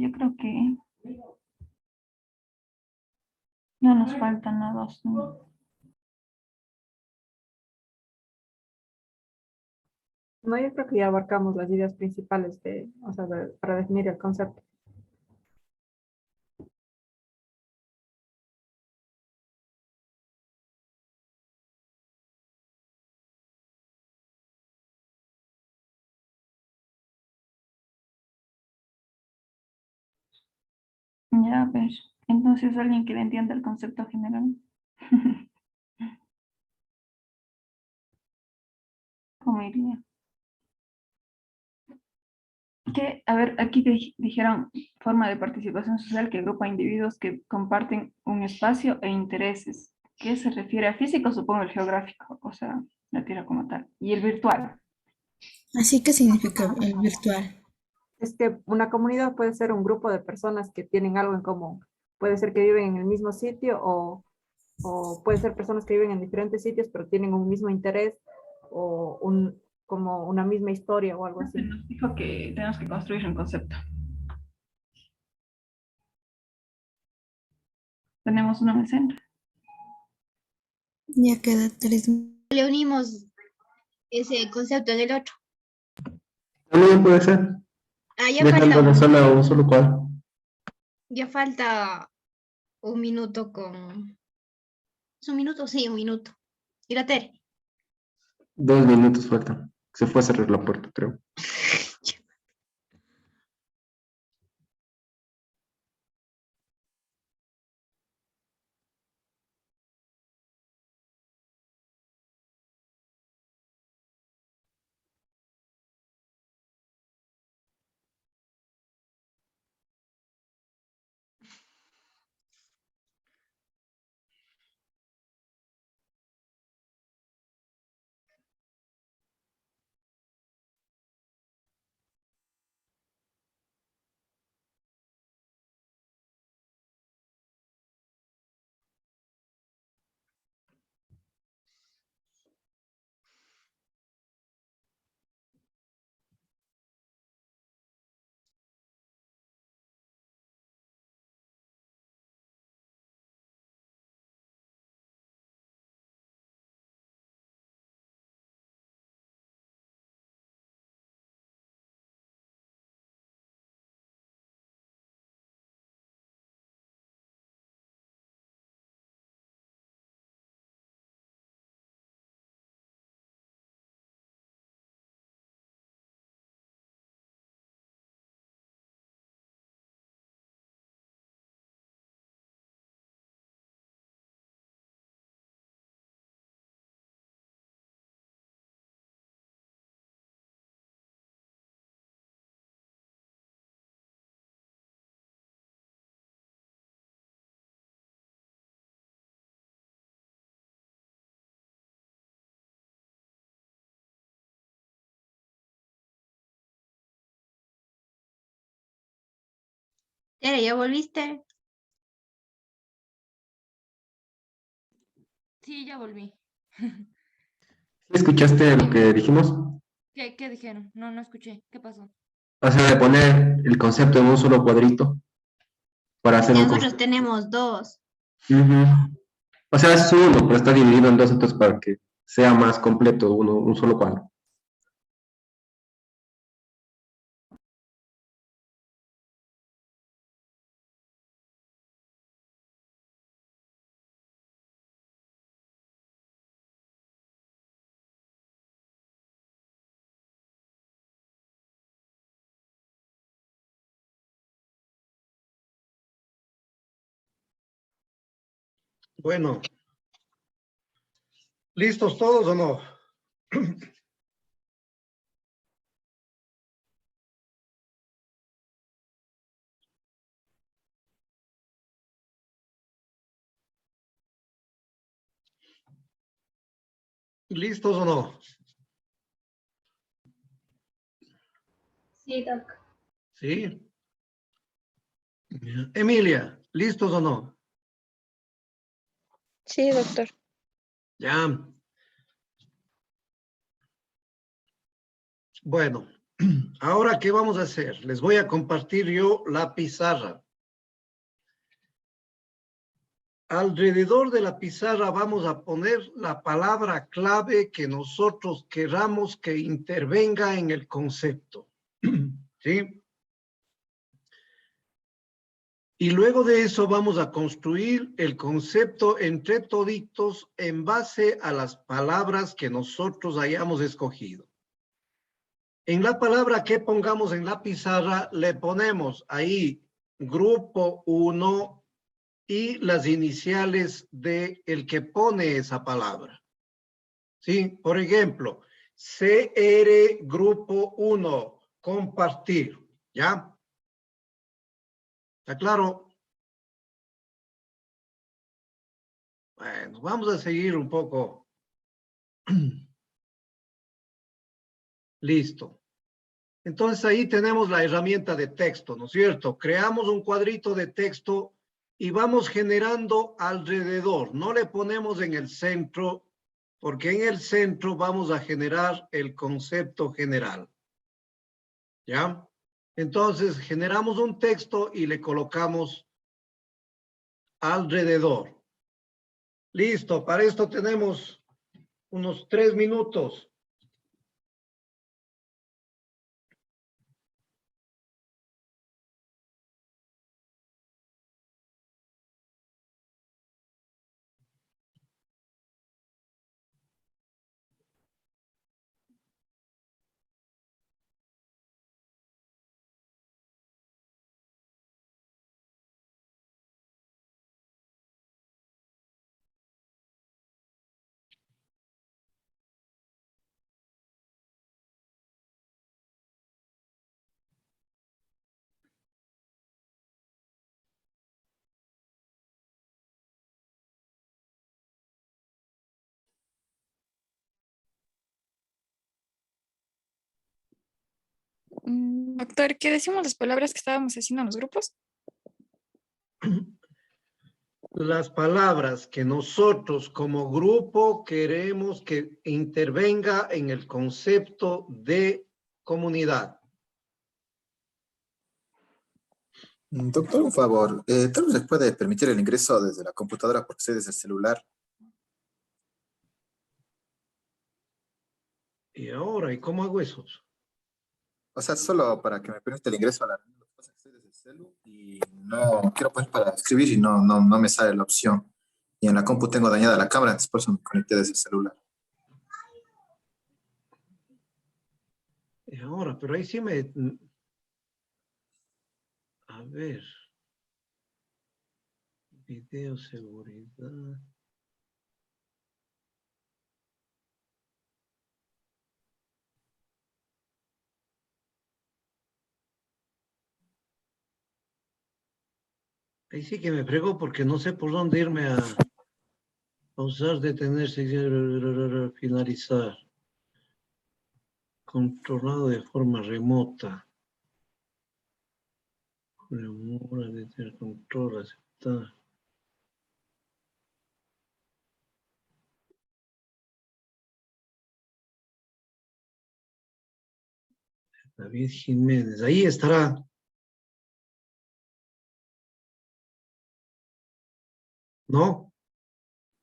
Yo creo que no nos faltan nada. ¿No? No, yo creo que ya abarcamos las ideas principales de, o sea, para definir el concepto. Ya, a ver. Entonces, ¿alguien que le entienda el concepto general? ¿Cómo iría? Que, a ver, aquí dijeron forma de participación social que agrupa individuos que comparten un espacio e intereses. ¿Qué se refiere a físico? Supongo el geográfico, o sea, la Tierra como tal. Y el virtual. Así que significa el virtual. Es que una comunidad puede ser un grupo de personas que tienen algo en común. Puede ser que viven en el mismo sitio o puede ser personas que viven en diferentes sitios pero tienen un mismo interés o como una misma historia o algo así. Nos dijo que tenemos que construir un concepto. Tenemos uno en el centro. Ya queda 3. Le unimos ese concepto en el otro. También puede ser, Ah, dejando de solo un solo cuadro. ya falta un minuto con... ¿Es un minuto? Sí, un minuto. ¿Y la Tere? 2 minutos faltan. Se fue a cerrar la puerta, creo. Tere, ¿ya volviste? Sí, ya volví. ¿Escuchaste lo que dijimos? ¿Qué dijeron? No, no escuché. ¿Qué pasó? O sea, de poner el concepto en un solo cuadrito para hacer Y un nosotros concepto. tenemos dos. O sea, es uno, pero está dividido en dos, entonces para que sea más completo un solo cuadro. Bueno, ¿listos todos o no? ¿Listos o no? Sí, Doc. Sí. Emilia, ¿listos o no? Sí, doctor. Ya. Bueno, ahora, ¿qué vamos a hacer? Les voy a compartir yo la pizarra. Alrededor de la pizarra vamos a poner la palabra clave que nosotros queramos que intervenga en el concepto. ¿Sí? Y luego de eso vamos a construir el concepto entre toditos en base a las palabras que nosotros hayamos escogido. En la palabra que pongamos en la pizarra le ponemos ahí grupo 1 y las iniciales de el que pone esa palabra. ¿Sí? Por ejemplo, CR grupo 1, compartir. ¿Ya? ¿Está claro? Bueno, vamos a seguir un poco. Listo. Entonces ahí tenemos la herramienta de texto, ¿no es cierto? Creamos un cuadrito de texto y vamos generando alrededor. No le ponemos en el centro, porque en el centro vamos a generar el concepto general. ¿Ya? Entonces generamos un texto y le colocamos alrededor. Listo, para esto tenemos unos 3 minutos. Doctor, ¿qué decimos las palabras que estábamos haciendo en los grupos? Las palabras que nosotros como grupo queremos que intervenga en el concepto de comunidad. Doctor, un favor, tal vez les puede permitir el ingreso desde la computadora porque sé desde el celular. Y ahora, ¿y cómo hago eso? O sea, solo para que me permita el ingreso a la reunión. Lo que pasa es que estoy desde el celu y no quiero poner para escribir y no me sale la opción. Y en la compu tengo dañada la cámara, entonces por eso me conecté desde el celular. Y ahora, pero ahí sí me... A ver. Video seguridad. Ahí sí que me fregó porque no sé por dónde irme a pausar, detenerse, finalizar. Controlado de forma remota. Remora, detener, control, aceptar. David Jiménez, ahí estará. ¿No?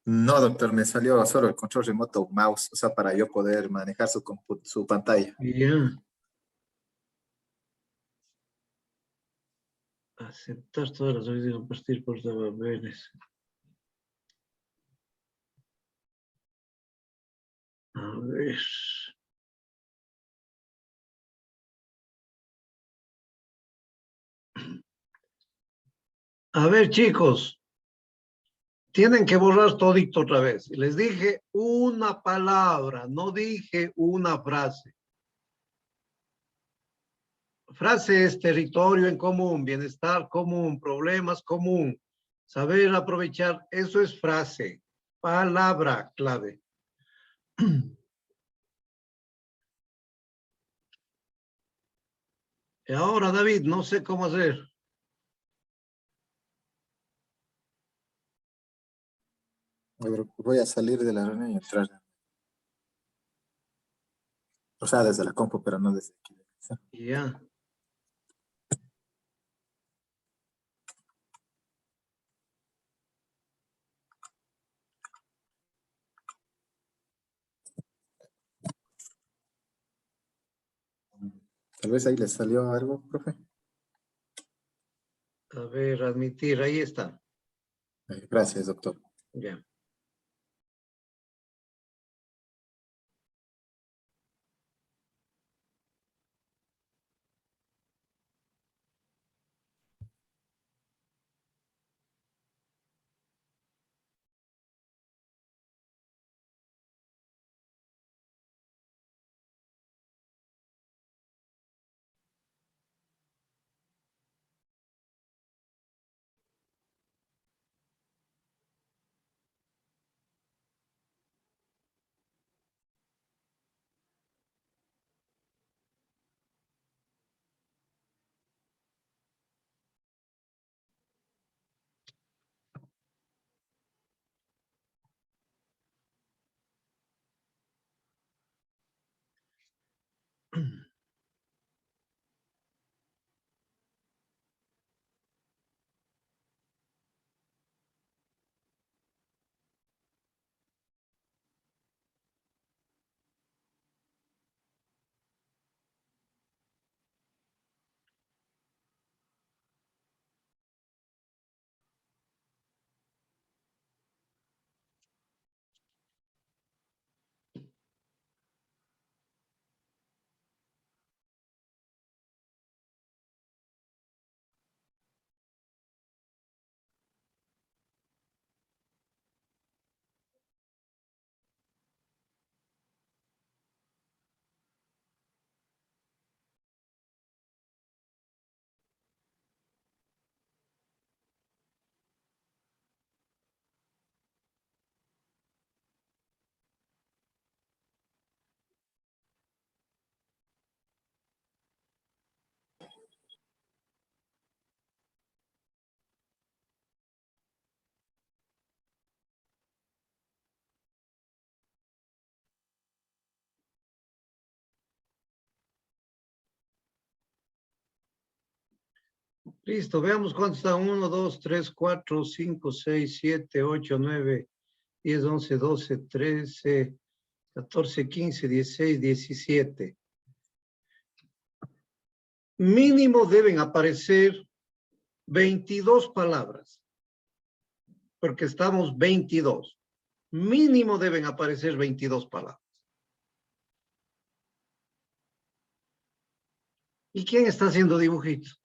No, doctor, me salió solo el control remoto mouse, o sea, para yo poder manejar su pantalla. Ya. Aceptar todas las órdenes de compartir por papeles. A ver. A ver, chicos. Tienen que borrar todito otra vez. Les dije una palabra, no dije una frase. Frase es territorio en común, bienestar común, problemas común, saber aprovechar. Eso es frase, palabra clave. Y ahora, David, no sé cómo hacer. A ver, voy a salir de la reunión y entrar. O sea, desde la compu, pero no desde aquí. Ya. Tal vez ahí les salió algo, profe. A ver, admitir, ahí está. Gracias, doctor. Ya. Listo, veamos cuántos están. 1, 2, 3, 4, 5, 6, 7, 8, 9, 10, 11, 12, 13, 14, 15, 16, 17. Mínimo deben aparecer 22 palabras, porque estamos 22. Mínimo deben aparecer 22 palabras. ¿Y quién está haciendo dibujitos?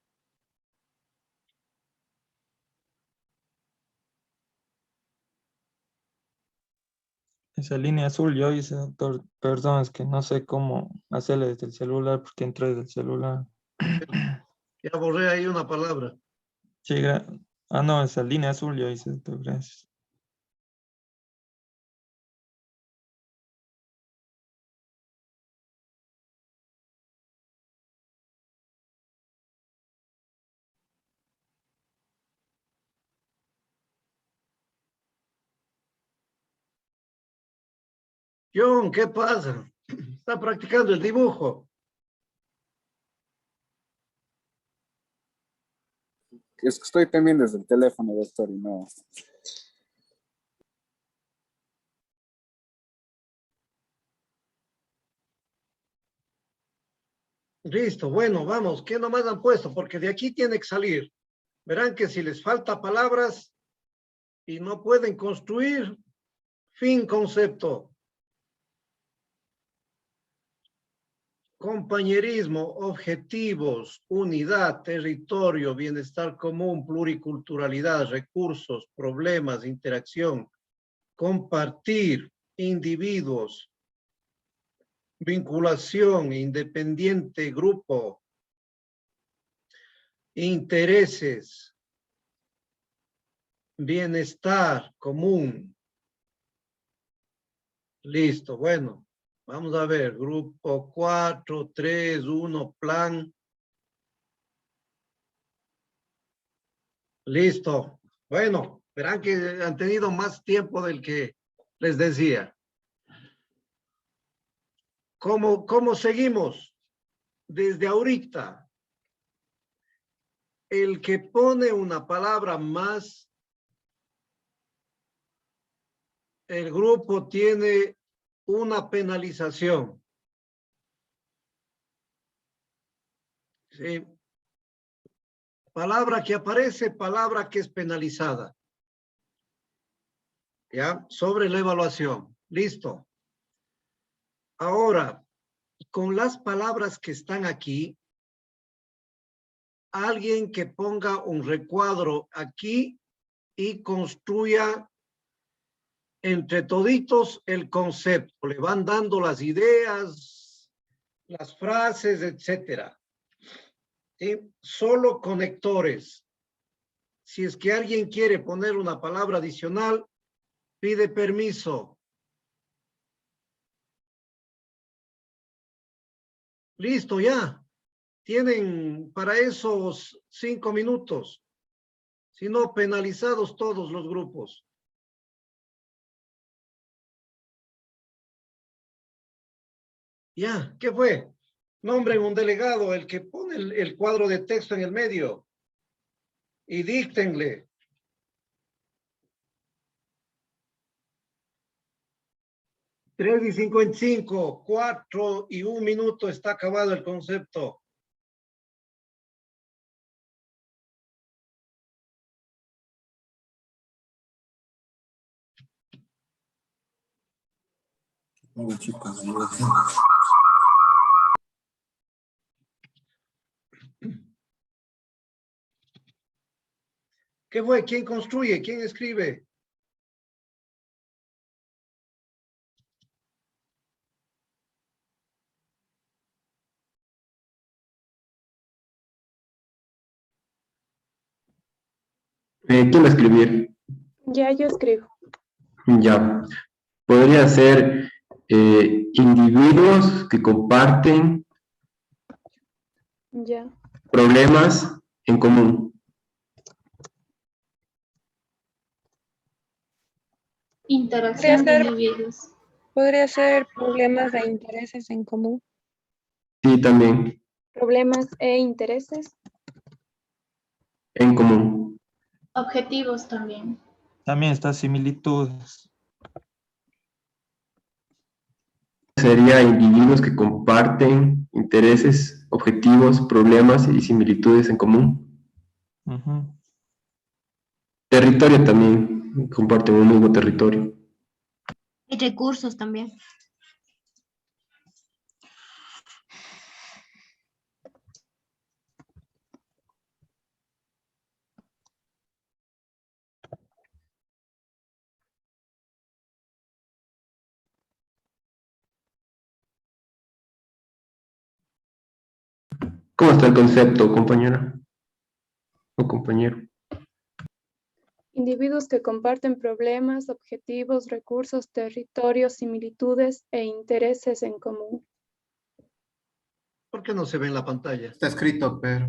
Esa línea azul yo hice, doctor. Perdón, es que no sé cómo hacerle desde el celular porque entré desde el celular. Ya borré ahí una palabra. Sí, no, esa línea azul yo hice, doctor. Gracias. John, ¿qué pasa? Está practicando el dibujo. Es que estoy también desde el teléfono, doctor, y no. Listo, bueno, vamos. ¿Qué nomás han puesto? Porque de aquí tiene que salir. Verán que si les falta palabras y no pueden construir, fin concepto. Compañerismo, objetivos, unidad, territorio, bienestar común, pluriculturalidad, recursos, problemas, interacción, compartir, individuos, vinculación, independiente, grupo, intereses, bienestar común, Listo, bueno. Vamos a ver, grupo 4, 3, 1, plan. Listo. Bueno, verán que han tenido más tiempo del que les decía. ¿Cómo seguimos? Desde ahorita, el que pone una palabra más, el grupo tiene una penalización. ¿Sí? Palabra que aparece, palabra que es penalizada. ¿Ya? Sobre la evaluación. Listo. Ahora, con las palabras que están aquí, alguien que ponga un recuadro aquí y construya entre toditos el concepto. Le van dando las ideas, las frases, etcétera. ¿Sí? Solo conectores. Si es que alguien quiere poner una palabra adicional, pide permiso. Listo, ya. Tienen para esos 5 minutos. Si no, penalizados todos los grupos. Ya, ¿qué fue? Nombren un delegado, el que pone el cuadro de texto en el medio. Y díctenle. Tres y 55, 4 y 1 minuto está acabado el concepto. ¿Qué fue? ¿Quién construye? ¿Quién escribe? ¿Quién va a escribir? Ya yo escribo. Ya. Podría ser individuos que comparten Ya. problemas en común. Interacción de individuos. Podría ser problemas e intereses en común. Sí, también. Problemas e intereses. En común. Objetivos también. También está similitudes. Sería individuos que comparten intereses, objetivos, problemas y similitudes en común. Ujú. Territorio también, comparten un mismo territorio. Y recursos también. ¿Cómo está el concepto, compañera? O compañero. Individuos que comparten problemas, objetivos, recursos, territorios, similitudes e intereses en común. ¿Por qué no se ve en la pantalla? Está escrito, pero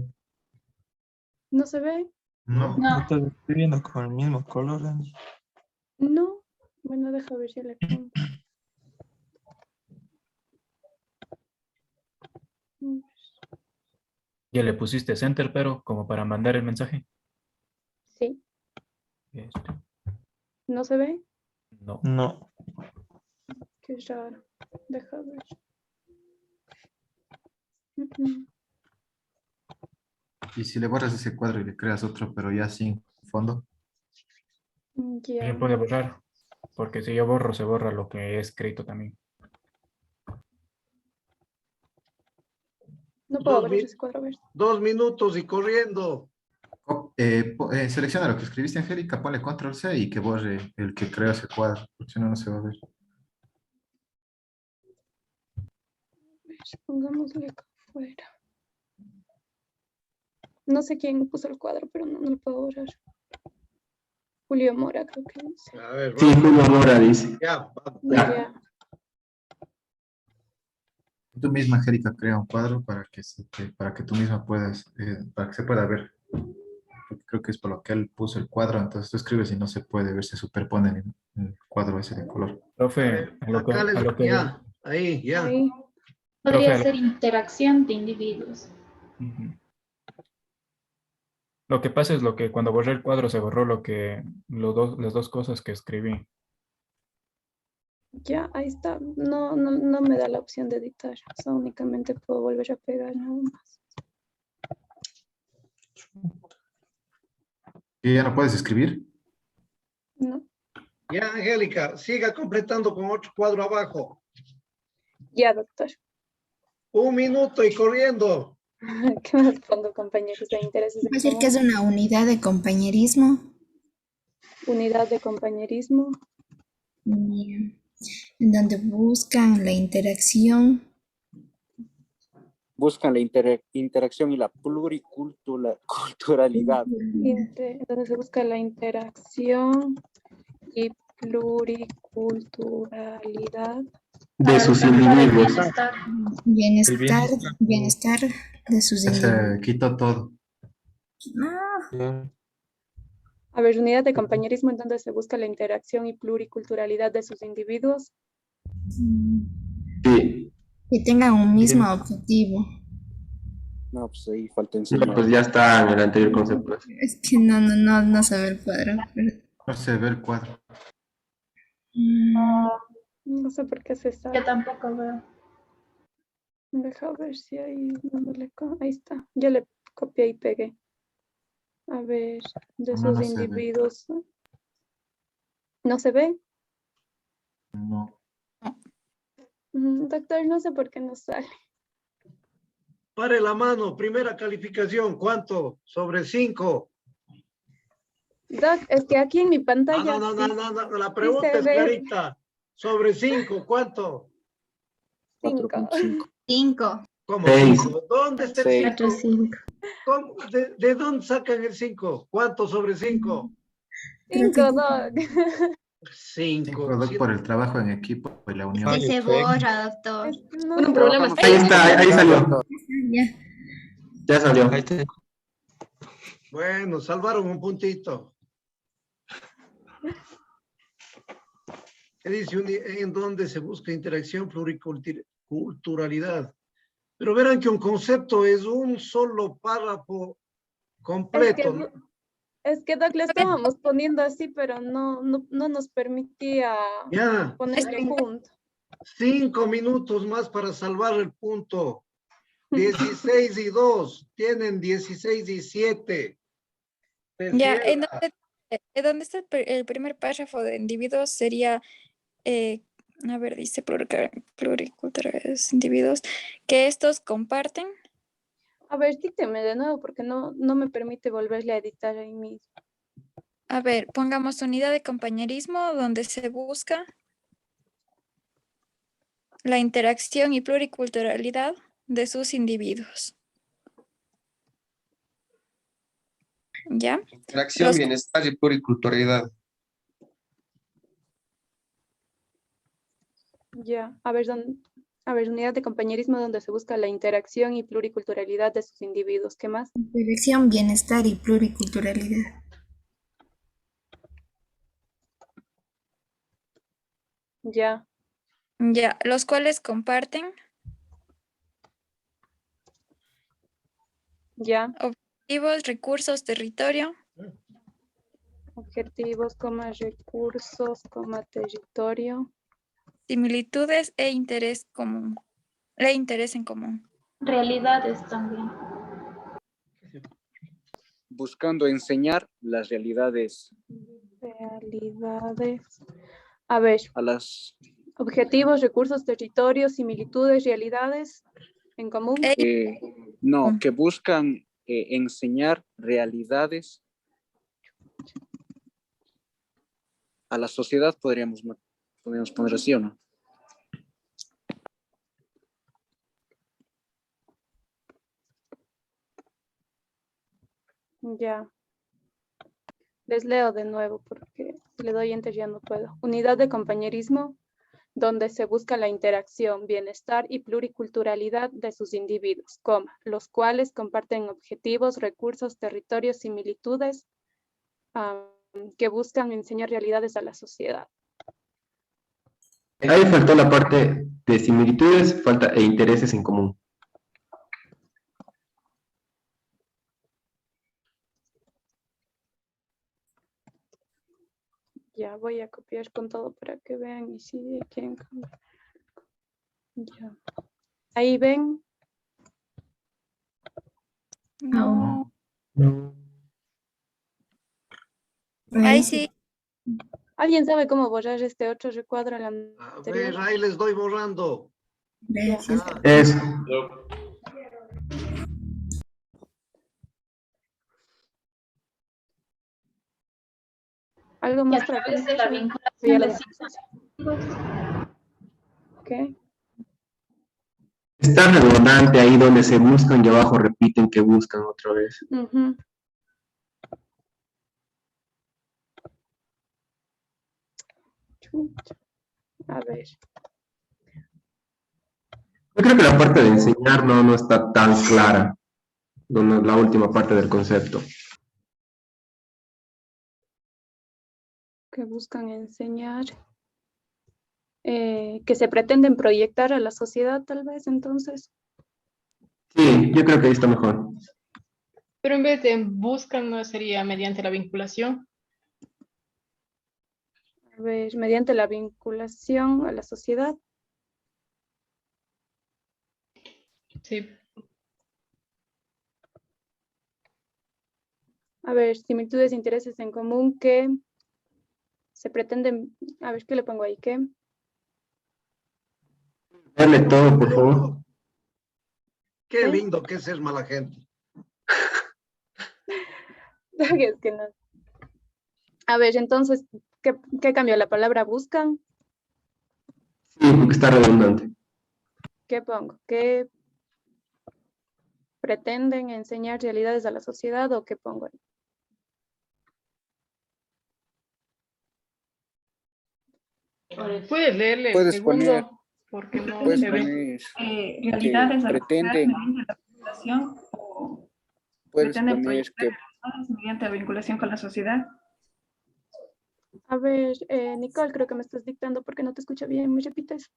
¿No se ve? no. No estoy escribiendo con el mismo color, Angie. No. Bueno, deja ver si le pongo. Ya le pusiste enter, pero como para mandar el mensaje. Sí. Este, ¿No se ve? no. No. Qué raro. Deja ver. Y si le borras ese cuadro y le creas otro, pero ya sin fondo. Ya. Alguien puede borrar, porque si yo borro, se borra lo que he escrito también. No puedo Dos abrir mi- ese cuadro, a ver. 2 minutos y corriendo. Selecciona lo que escribiste, Angélica, ponle control C y que borre el que creó ese cuadro, porque si no, no se va a ver. Pongámosle acá afuera. No sé quién puso el cuadro, pero no lo puedo borrar. Julio Mora, creo que dice. A ver, Sí, Julio Mora dice. Ya, vamos. Ya. Tú misma, Angélica, crea un cuadro para que tú misma puedas, para que se pueda ver. Porque creo que es por lo que él puso el cuadro, entonces tú escribes y no se puede ver, se superponen en el cuadro ese de color. A Profe, ver, acá les, ya, ahí, ya. Ahí. Podría profe, ser interacción de individuos. ujú. Lo que pasa es lo que cuando borré el cuadro se borró las dos cosas que escribí. Ya, ahí está. No me da la opción de editar. O sea, únicamente puedo volver a pegar nada más. ¿Y ya no puedes escribir? No. Ya, Angélica, siga completando con otro cuadro abajo. Ya, doctor. 1 minuto y corriendo. ¿Qué más pongo, compañeros de intereses en Va a decir que es común? una unidad de compañerismo. Unidad de compañerismo. En donde buscan la interacción. Buscan la interacción y la pluriculturalidad. Entonces se busca la interacción y pluriculturalidad. De sus individuos. Bienestar de sus individuos. Se quitó todo. Ah, A ver, unidad de compañerismo en donde se busca la interacción y pluriculturalidad de sus individuos. Sí. que tengan un mismo objetivo. No, pues ahí falta No, enseñar. pues ya está en el anterior concepto. Es que no se ve el cuadro. No se ve el cuadro. No sé por qué se sabe. Yo tampoco veo. Deja ver si ahí, ahí está. Ya le copié y pegué. A ver, de No, sus no se ve. individuos. ¿No se ve? No. Doctor, no sé por qué no sale. Pare la mano, primera calificación, ¿cuánto? Sobre 5. Doc, es que aquí en mi pantalla. No, sí- la sí pregunta se es ve. clarita. Sobre 5, ¿cuánto? 5. 5. ¿Cómo 6. 5? ¿Dónde está el 4, 5? ¿De dónde sacan el 5? ¿Cuánto sobre 5? 5, Doc. 5. Por el trabajo en equipo y la unión. Que se borra, doctor. Un problema es está Ahí está, ahí salió. Ya. Ya salió. Ahí está. Bueno, salvaron un puntito. ¿Qué dice? En donde se busca interacción, pluriculturalidad. Pero verán que un concepto es un solo párrafo completo. Es que Doc le estábamos poniendo así, pero no nos permitía Ya. ponerle punto. 5 minutos más para salvar el punto. 16 y 2. Tienen 16 y 7. Ya, en donde está el primer párrafo de individuos sería, a ver, dice pluriculturales individuos, que estos comparten. A ver, dícteme de nuevo porque no me permite volverle a editar ahí mismo. A ver, pongamos unidad de compañerismo donde se busca la interacción y pluriculturalidad de sus individuos. ¿Ya? Interacción, bienestar y pluriculturalidad. Ya, a ver, unidad de compañerismo donde se busca la interacción y pluriculturalidad de sus individuos. ¿Qué más? Interacción, bienestar y pluriculturalidad. Ya. Ya, los cuales comparten Ya. objetivos, recursos, territorio, Objetivos, recursos, territorio. similitudes e interés común. Interés en común. Realidades también. Buscando enseñar las realidades. Realidades. A ver. A las... Objetivos, recursos, territorios, similitudes, realidades en común. No, que buscan enseñar realidades a la sociedad, podríamos poner así, ¿o no? Ya. Les leo de nuevo porque si le doy enter ya no puedo. Unidad de compañerismo donde se busca la interacción, bienestar y pluriculturalidad de sus individuos, los cuales comparten objetivos, recursos, territorios, similitudes, que buscan enseñar realidades a la sociedad. Ahí faltó la parte de similitudes, falta e intereses en común. Ya voy a copiar con todo para que vean y si quieren cambiar. Ya. Ahí ven. No. No. Ahí sí. ¿Alguien sabe cómo borrar este otro recuadro al A anterior? ver, ahí les doy borrando. Ya. Eso. ¿Algo Y más a para través de comentar? la Ya vinculación lo de dejamos. ¿Qué? Está redundante ahí donde se buscan y abajo repiten que buscan otra vez. Ujú. Chuta. A ver. Yo creo que la parte de enseñar no está tan clara. La última parte del concepto. Que buscan enseñar. Que se pretenden proyectar a la sociedad, tal vez, entonces. Sí, yo creo que ahí está mejor. Pero en vez de buscan, ¿no sería mediante la vinculación? A ver, mediante la vinculación a la sociedad. Sí. A ver, similitudes e intereses en común que se pretenden. A ver, ¿qué le pongo ahí? ¿Qué? Dale todo, por favor. Qué lindo que es ser mala gente. Es que no. A ver, entonces, ¿qué cambió? ¿La palabra buscan? Sí, porque está redundante. ¿Qué pongo? ¿Qué pretenden enseñar realidades a la sociedad o qué pongo ahí? Puedes leerle el Puedes segundo, poner, porque no puedes se ve. poner Realidades que a la sociedad pretenden, mediante la vinculación o puedes pretenden poner proyectar que realidades mediante la vinculación con la sociedad. A ver, Nicole, creo que me estás dictando porque no te escucha bien. ¿Me repites?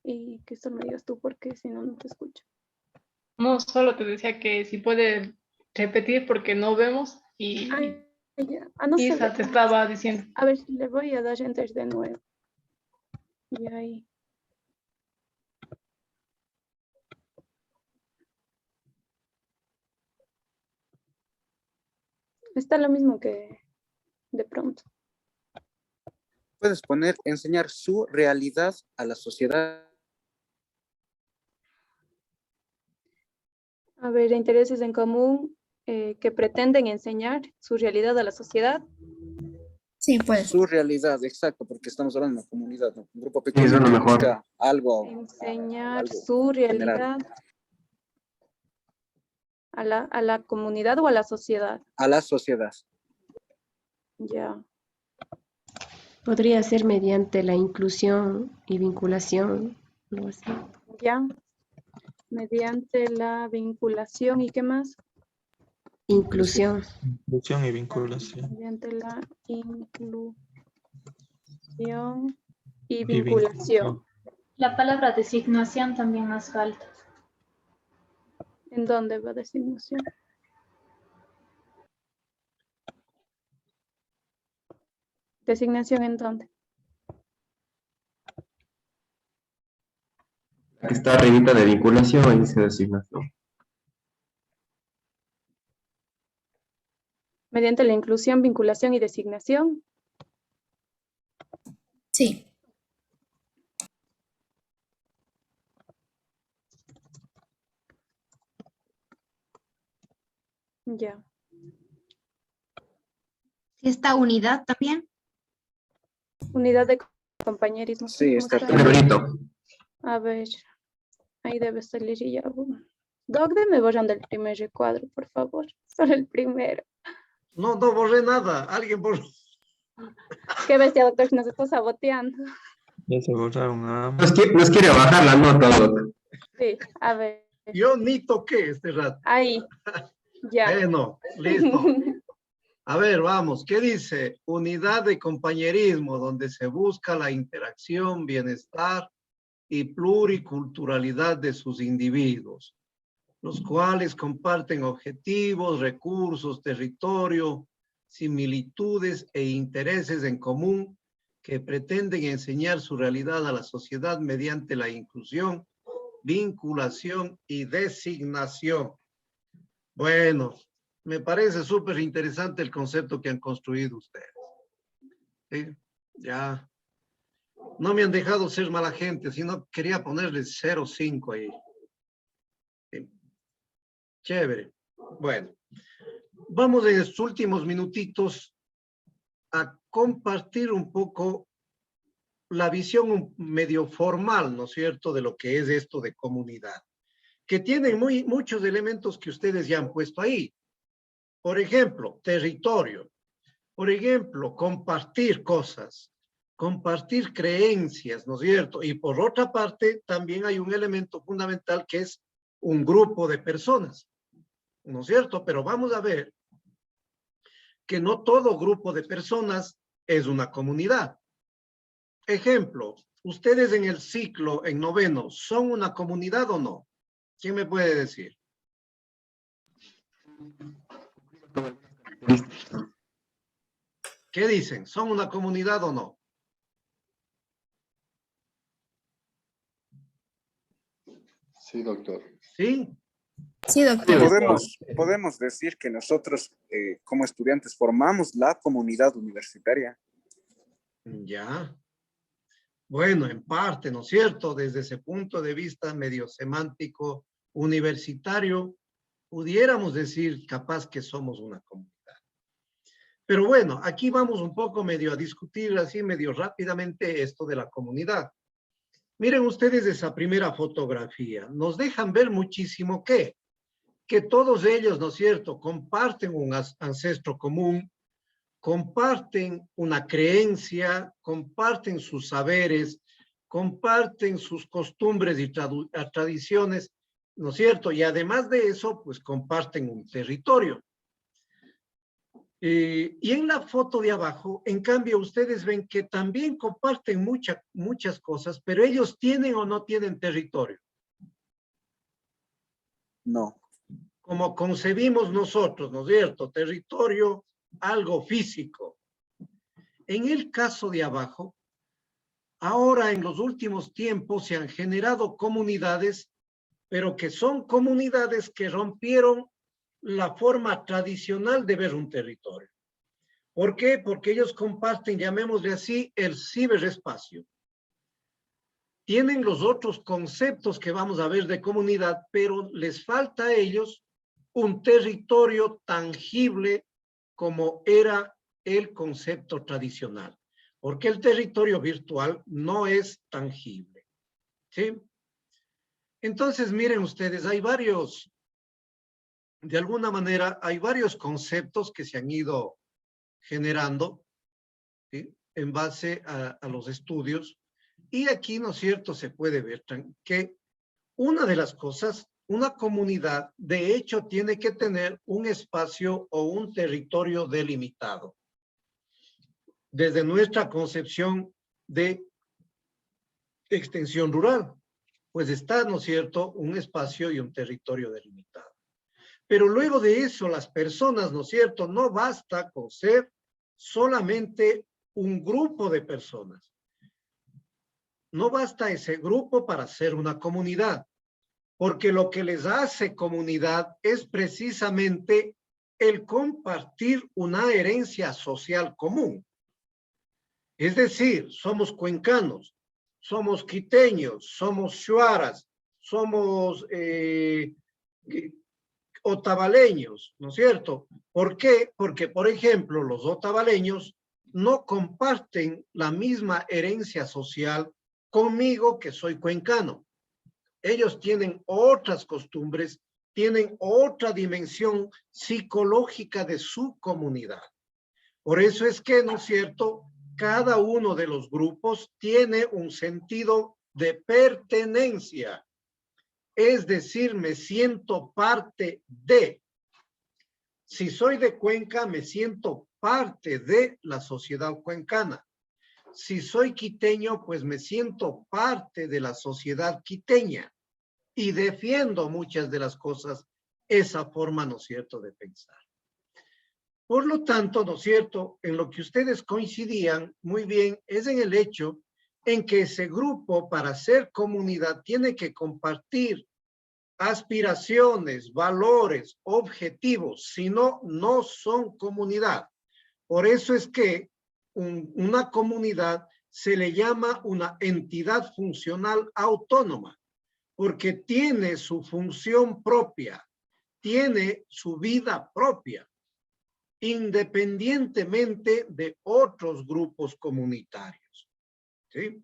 Y que esto me digas tú porque si no, no te escucho. No, solo te decía que si puede repetir porque no vemos y Ya. No se Isa ve. te estaba diciendo. A ver, le voy a dar enter de nuevo. Y ahí. Está lo mismo que de pronto. puedes poner enseñar su realidad a la sociedad. A ver, intereses en común que pretenden enseñar su realidad a la sociedad. Sí, pues. Su realidad, exacto, porque estamos hablando de una comunidad, ¿no? Un grupo Sí, pequeño eso es lo que mejor. busca algo, Enseñar algo su realidad general. a la comunidad o a la sociedad. A la sociedad. Ya. Podría ser mediante la inclusión y vinculación, algo así. Ya. Mediante la vinculación y qué más. Inclusión. Inclusión y vinculación. Mediante la inclusión y Y vinculación. La palabra designación también nos falta. ¿En dónde va designación? ¿Designación en dónde? La que está arribita de vinculación, ahí dice designación. Mediante la inclusión, vinculación y designación. Sí. Ya. Esta unidad también. Unidad de compañerismo. Sí, está ¿Cómo Qué bonito. A ver, ahí debe salir y ya. Doc, me borrando el primer recuadro, por favor. Solo el primero. No, no borré nada. Alguien borró. Qué bestia, doctor, nos está saboteando. Ya se borraron Nos quiere bajar la nota, Doc. Sí, a ver. Yo ni toqué este rato. Ahí, ya. Bueno, listo. A ver, vamos. ¿Qué dice? Unidad de compañerismo, donde se busca la interacción, bienestar y pluriculturalidad de sus individuos, los cuales comparten objetivos, recursos, territorio, similitudes e intereses en común que pretenden enseñar su realidad a la sociedad mediante la inclusión, vinculación y designación. Bueno, me parece súper interesante el concepto que han construido ustedes. ¿Sí? Ya. No me han dejado ser mala gente, sino quería ponerles 0,5 ahí. Sí. Chévere. Bueno, vamos en estos últimos minutitos a compartir un poco la visión medio formal, ¿no es cierto?, de lo que es esto de comunidad, que tiene muchos elementos que ustedes ya han puesto ahí. Por ejemplo, territorio. Por ejemplo, compartir cosas, compartir creencias, ¿no es cierto? Y por otra parte, también hay un elemento fundamental que es un grupo de personas, ¿no es cierto? Pero vamos a ver que no todo grupo de personas es una comunidad. Ejemplo, ustedes en el ciclo, en noveno, ¿son una comunidad o no? ¿Quién me puede decir? ¿Qué dicen? ¿Son una comunidad o no? Sí, doctor. ¿Sí? Sí, doctor. Podemos decir que nosotros, como estudiantes, formamos la comunidad universitaria. Ya. Bueno, en parte, ¿no es cierto? Desde ese punto de vista medio semántico universitario, pudiéramos decir capaz que somos una comunidad. Pero bueno, aquí vamos un poco medio a discutir así medio rápidamente esto de la comunidad. Miren ustedes esa primera fotografía. Nos dejan ver muchísimo que todos ellos, ¿no es cierto?, comparten un ancestro común, comparten una creencia, comparten sus saberes, comparten sus costumbres y tradiciones, ¿no es cierto? Y además de eso, pues comparten un territorio. Y en la foto de abajo, en cambio, ustedes ven que también comparten muchas cosas, pero ellos tienen o no tienen territorio. No. Como concebimos nosotros, ¿no es cierto? Territorio, algo físico. En el caso de abajo, ahora en los últimos tiempos se han generado comunidades, pero que son comunidades que rompieron la forma tradicional de ver un territorio. ¿Por qué? Porque ellos comparten, llamémosle así, el ciberespacio. Tienen los otros conceptos que vamos a ver de comunidad, pero les falta a ellos un territorio tangible como era el concepto tradicional, porque el territorio virtual no es tangible, ¿sí? Entonces, miren ustedes, hay varios, de alguna manera, hay varios conceptos que se han ido generando, ¿sí?, en base a los estudios, y aquí, ¿no es cierto?, se puede ver que una de las cosas, una comunidad, de hecho, tiene que tener un espacio o un territorio delimitado. Desde nuestra concepción de extensión rural, pues está, ¿no es cierto?, un espacio y un territorio delimitado. Pero luego de eso, las personas, ¿no es cierto?, no basta con ser solamente un grupo de personas. No basta ese grupo para ser una comunidad, porque lo que les hace comunidad es precisamente el compartir una herencia social común. Es decir, somos cuencanos, somos quiteños, somos shuaras, somos otavaleños, ¿no es cierto? ¿Por qué? Porque, por ejemplo, los otavaleños no comparten la misma herencia social conmigo, que soy cuencano. Ellos tienen otras costumbres, tienen otra dimensión psicológica de su comunidad. Por eso es que, ¿no es cierto?, cada uno de los grupos tiene un sentido de pertenencia. Es decir, me siento parte de. Si soy de Cuenca, me siento parte de la sociedad cuencana. Si soy quiteño, pues me siento parte de la sociedad quiteña y defiendo muchas de las cosas, esa forma, ¿no es cierto?, de pensar. Por lo tanto, ¿no es cierto?, en lo que ustedes coincidían muy bien es en el hecho en que ese grupo, para ser comunidad, tiene que compartir aspiraciones, valores, objetivos, si no, no son comunidad. Por eso es que una comunidad se le llama una entidad funcional autónoma, porque tiene su función propia, tiene su vida propia, independientemente de otros grupos comunitarios. ¿Sí?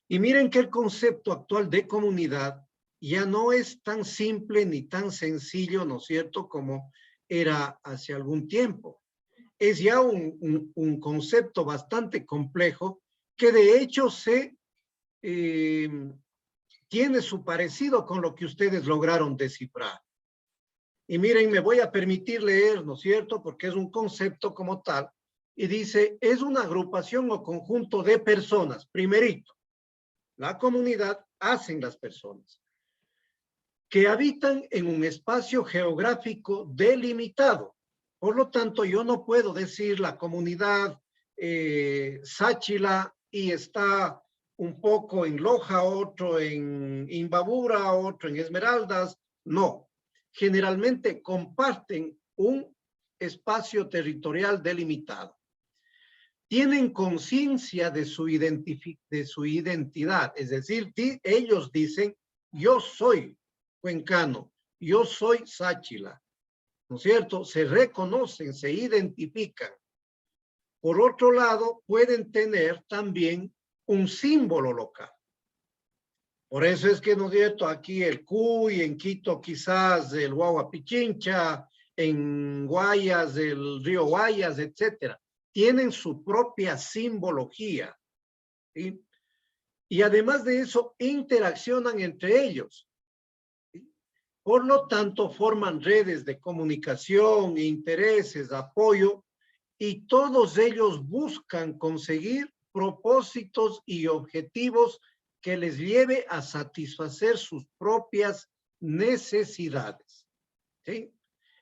Y miren que el concepto actual de comunidad ya no es tan simple ni tan sencillo, ¿no es cierto?, como era hace algún tiempo. Es ya un concepto bastante complejo que de hecho tiene su parecido con lo que ustedes lograron descifrar. Y miren, me voy a permitir leer, ¿no es cierto?, porque es un concepto como tal, y dice, es una agrupación o conjunto de personas. Primerito, la comunidad hacen las personas que habitan en un espacio geográfico delimitado. Por lo tanto, yo no puedo decir la comunidad Sáchila y está un poco en Loja, otro en Imbabura, otro en Esmeraldas. No, generalmente comparten un espacio territorial delimitado. Tienen conciencia de su identidad, es decir, ellos dicen, yo soy cuencano, yo soy Sáchila, ¿no es cierto? Se reconocen, se identifican. Por otro lado, pueden tener también un símbolo local. Por eso es que, ¿no es cierto?, aquí el Cuy, en Quito quizás el Huahuapichincha, en Guayas el río Guayas, etcétera. Tienen su propia simbología, ¿sí? Y además de eso, interaccionan entre ellos. ¿Sí? Por lo tanto, forman redes de comunicación, intereses, apoyo, y todos ellos buscan conseguir propósitos y objetivos que les lleve a satisfacer sus propias necesidades. ¿Sí?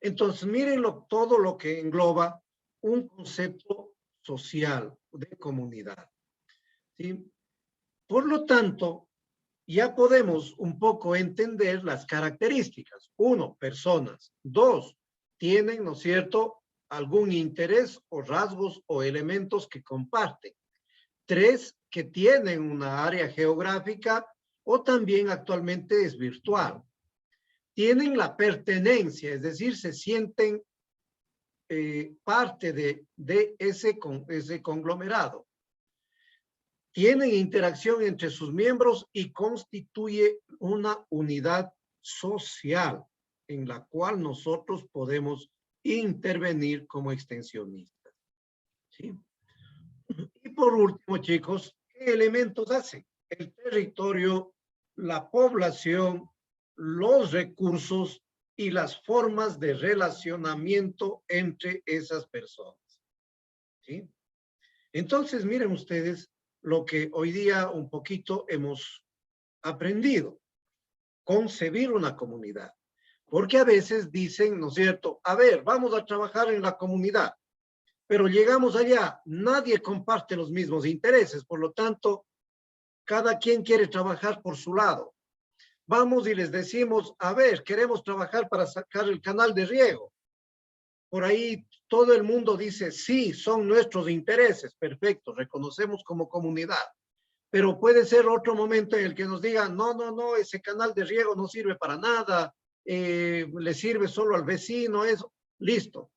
Entonces, mírenlo todo lo que engloba un concepto social de comunidad. ¿Sí? Por lo tanto, ya podemos un poco entender las características. 1, personas. 2, tienen, ¿no es cierto?, algún interés o rasgos o elementos que comparten. 3, que tienen una área geográfica o también actualmente es virtual. Tienen la pertenencia, es decir, se sienten parte de ese conglomerado. Tienen interacción entre sus miembros y constituye una unidad social en la cual nosotros podemos intervenir como extensionistas. ¿Sí? Y por último, chicos, ¿qué elementos hacen? El territorio, la población, los recursos y las formas de relacionamiento entre esas personas. ¿Sí? Entonces, miren ustedes lo que hoy día un poquito hemos aprendido. Concebir una comunidad. Porque a veces dicen, ¿no es cierto?, a ver, vamos a trabajar en la comunidad. Pero llegamos allá, nadie comparte los mismos intereses, por lo tanto, cada quien quiere trabajar por su lado. Vamos y les decimos, a ver, queremos trabajar para sacar el canal de riego. Por ahí todo el mundo dice, sí, son nuestros intereses, perfecto, reconocemos como comunidad. Pero puede ser otro momento en el que nos digan, no, no, no, ese canal de riego no sirve para nada, le sirve solo al vecino, eso, listo.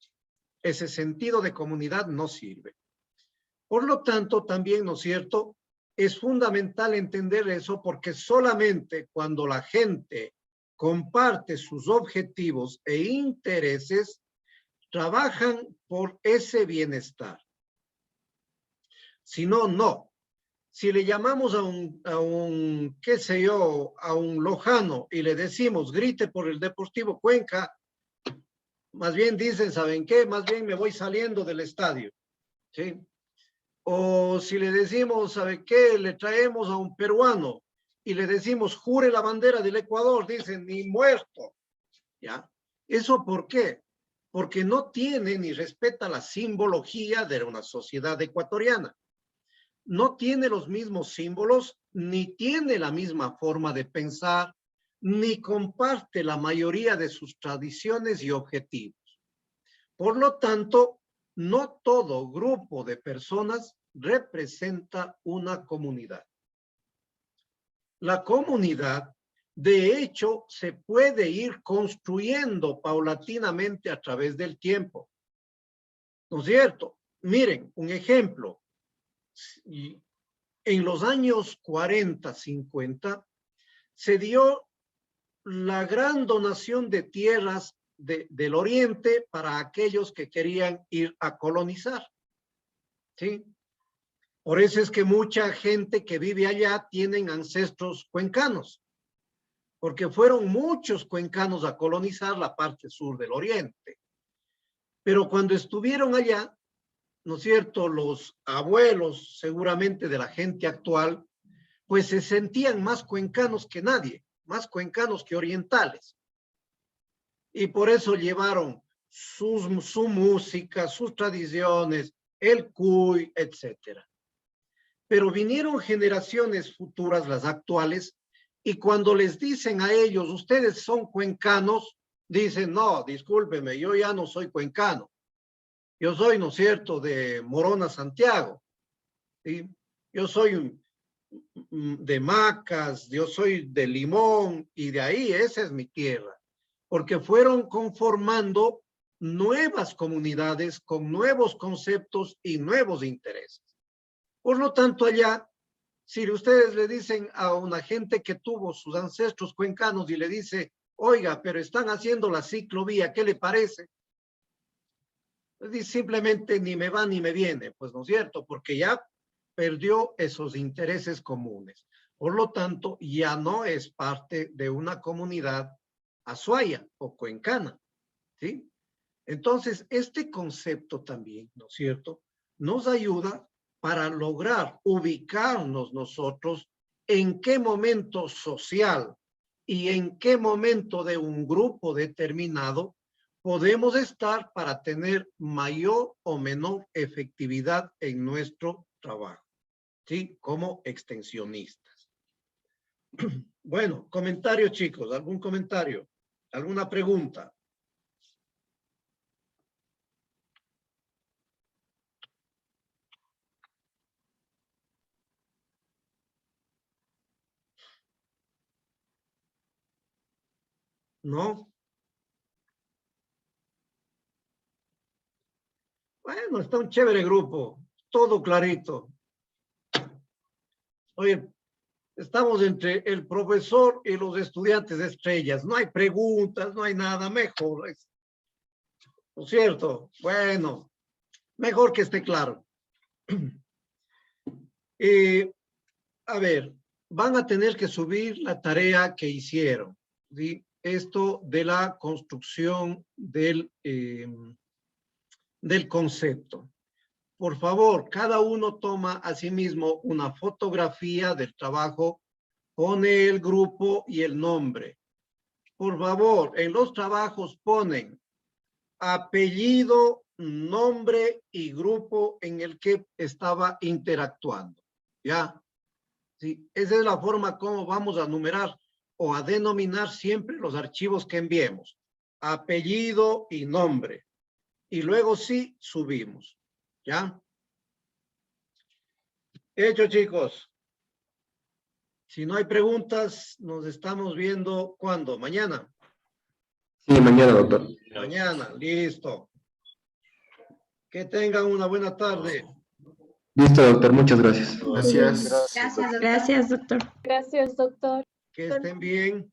Ese sentido de comunidad no sirve. Por lo tanto, también, ¿no es cierto?, es fundamental entender eso porque solamente cuando la gente comparte sus objetivos e intereses, trabajan por ese bienestar. Si no, no. Si le llamamos qué sé yo, a un lojano y le decimos, grite por el Deportivo Cuenca, más bien dicen, ¿saben qué? Más bien me voy saliendo del estadio, ¿sí? O si le decimos, ¿sabe qué? Le traemos a un peruano y le decimos, jure la bandera del Ecuador, dicen, ni muerto, ¿ya? ¿Eso por qué? Porque no tiene ni respeta la simbología de una sociedad ecuatoriana. No tiene los mismos símbolos, ni tiene la misma forma de pensar, ni comparte la mayoría de sus tradiciones y objetivos. Por lo tanto, no todo grupo de personas representa una comunidad. La comunidad, de hecho, se puede ir construyendo paulatinamente a través del tiempo. ¿No es cierto? Miren, un ejemplo. En los años 40, 50, se dio la gran donación de tierras del oriente para aquellos que querían ir a colonizar. ¿Sí? Por eso es que mucha gente que vive allá tienen ancestros cuencanos, porque fueron muchos cuencanos a colonizar la parte sur del oriente. Pero cuando estuvieron allá, ¿no es cierto?, los abuelos seguramente de la gente actual, pues se sentían más cuencanos que nadie, más cuencanos que orientales. Y por eso llevaron su música, sus tradiciones, el cuy, etcétera. Pero vinieron generaciones futuras, las actuales, y cuando les dicen a ellos, ustedes son cuencanos, dicen, no, discúlpeme, yo ya no soy cuencano. Yo soy, ¿no es cierto?, de Morona, Santiago. ¿Sí? Yo soy de Macas, yo soy de Limón, y de ahí, esa es mi tierra. Porque fueron conformando nuevas comunidades con nuevos conceptos y nuevos intereses. Por lo tanto, allá, si ustedes le dicen a una gente que tuvo sus ancestros cuencanos y le dice, oiga, pero están haciendo la ciclovía, ¿qué le parece? Simplemente ni me va ni me viene, pues no es cierto, porque ya perdió esos intereses comunes. Por lo tanto, ya no es parte de una comunidad azuaya o cuencana, ¿sí? Entonces, este concepto también, ¿no es cierto?, nos ayuda para lograr ubicarnos nosotros en qué momento social y en qué momento de un grupo determinado podemos estar para tener mayor o menor efectividad en nuestro trabajo, ¿sí? Como extensionistas. Bueno, comentarios, chicos. ¿Algún comentario? ¿Alguna pregunta? ¿No? Bueno, está un chévere grupo, todo clarito. Oye, estamos entre el profesor y los estudiantes estrellas. No hay preguntas, no hay nada mejor. ¿No es cierto? Bueno, mejor que esté claro. A ver, van a tener que subir la tarea que hicieron, ¿sí? Esto de la construcción del concepto. Por favor, cada uno toma a sí mismo una fotografía del trabajo, pone el grupo y el nombre. Por favor, en los trabajos ponen apellido, nombre y grupo en el que estaba interactuando. ¿Ya? ¿Sí? Esa es la forma como vamos a numerar o a denominar siempre los archivos que enviemos. Apellido y nombre. Y luego sí subimos. ¿Ya? Hecho, chicos. Si no hay preguntas, nos estamos viendo ¿cuándo? ¿Mañana? Sí, mañana, doctor. Mañana, listo. Que tengan una buena tarde. Listo, doctor, muchas gracias. Gracias. Gracias, doctor. Gracias, doctor. Que estén bien.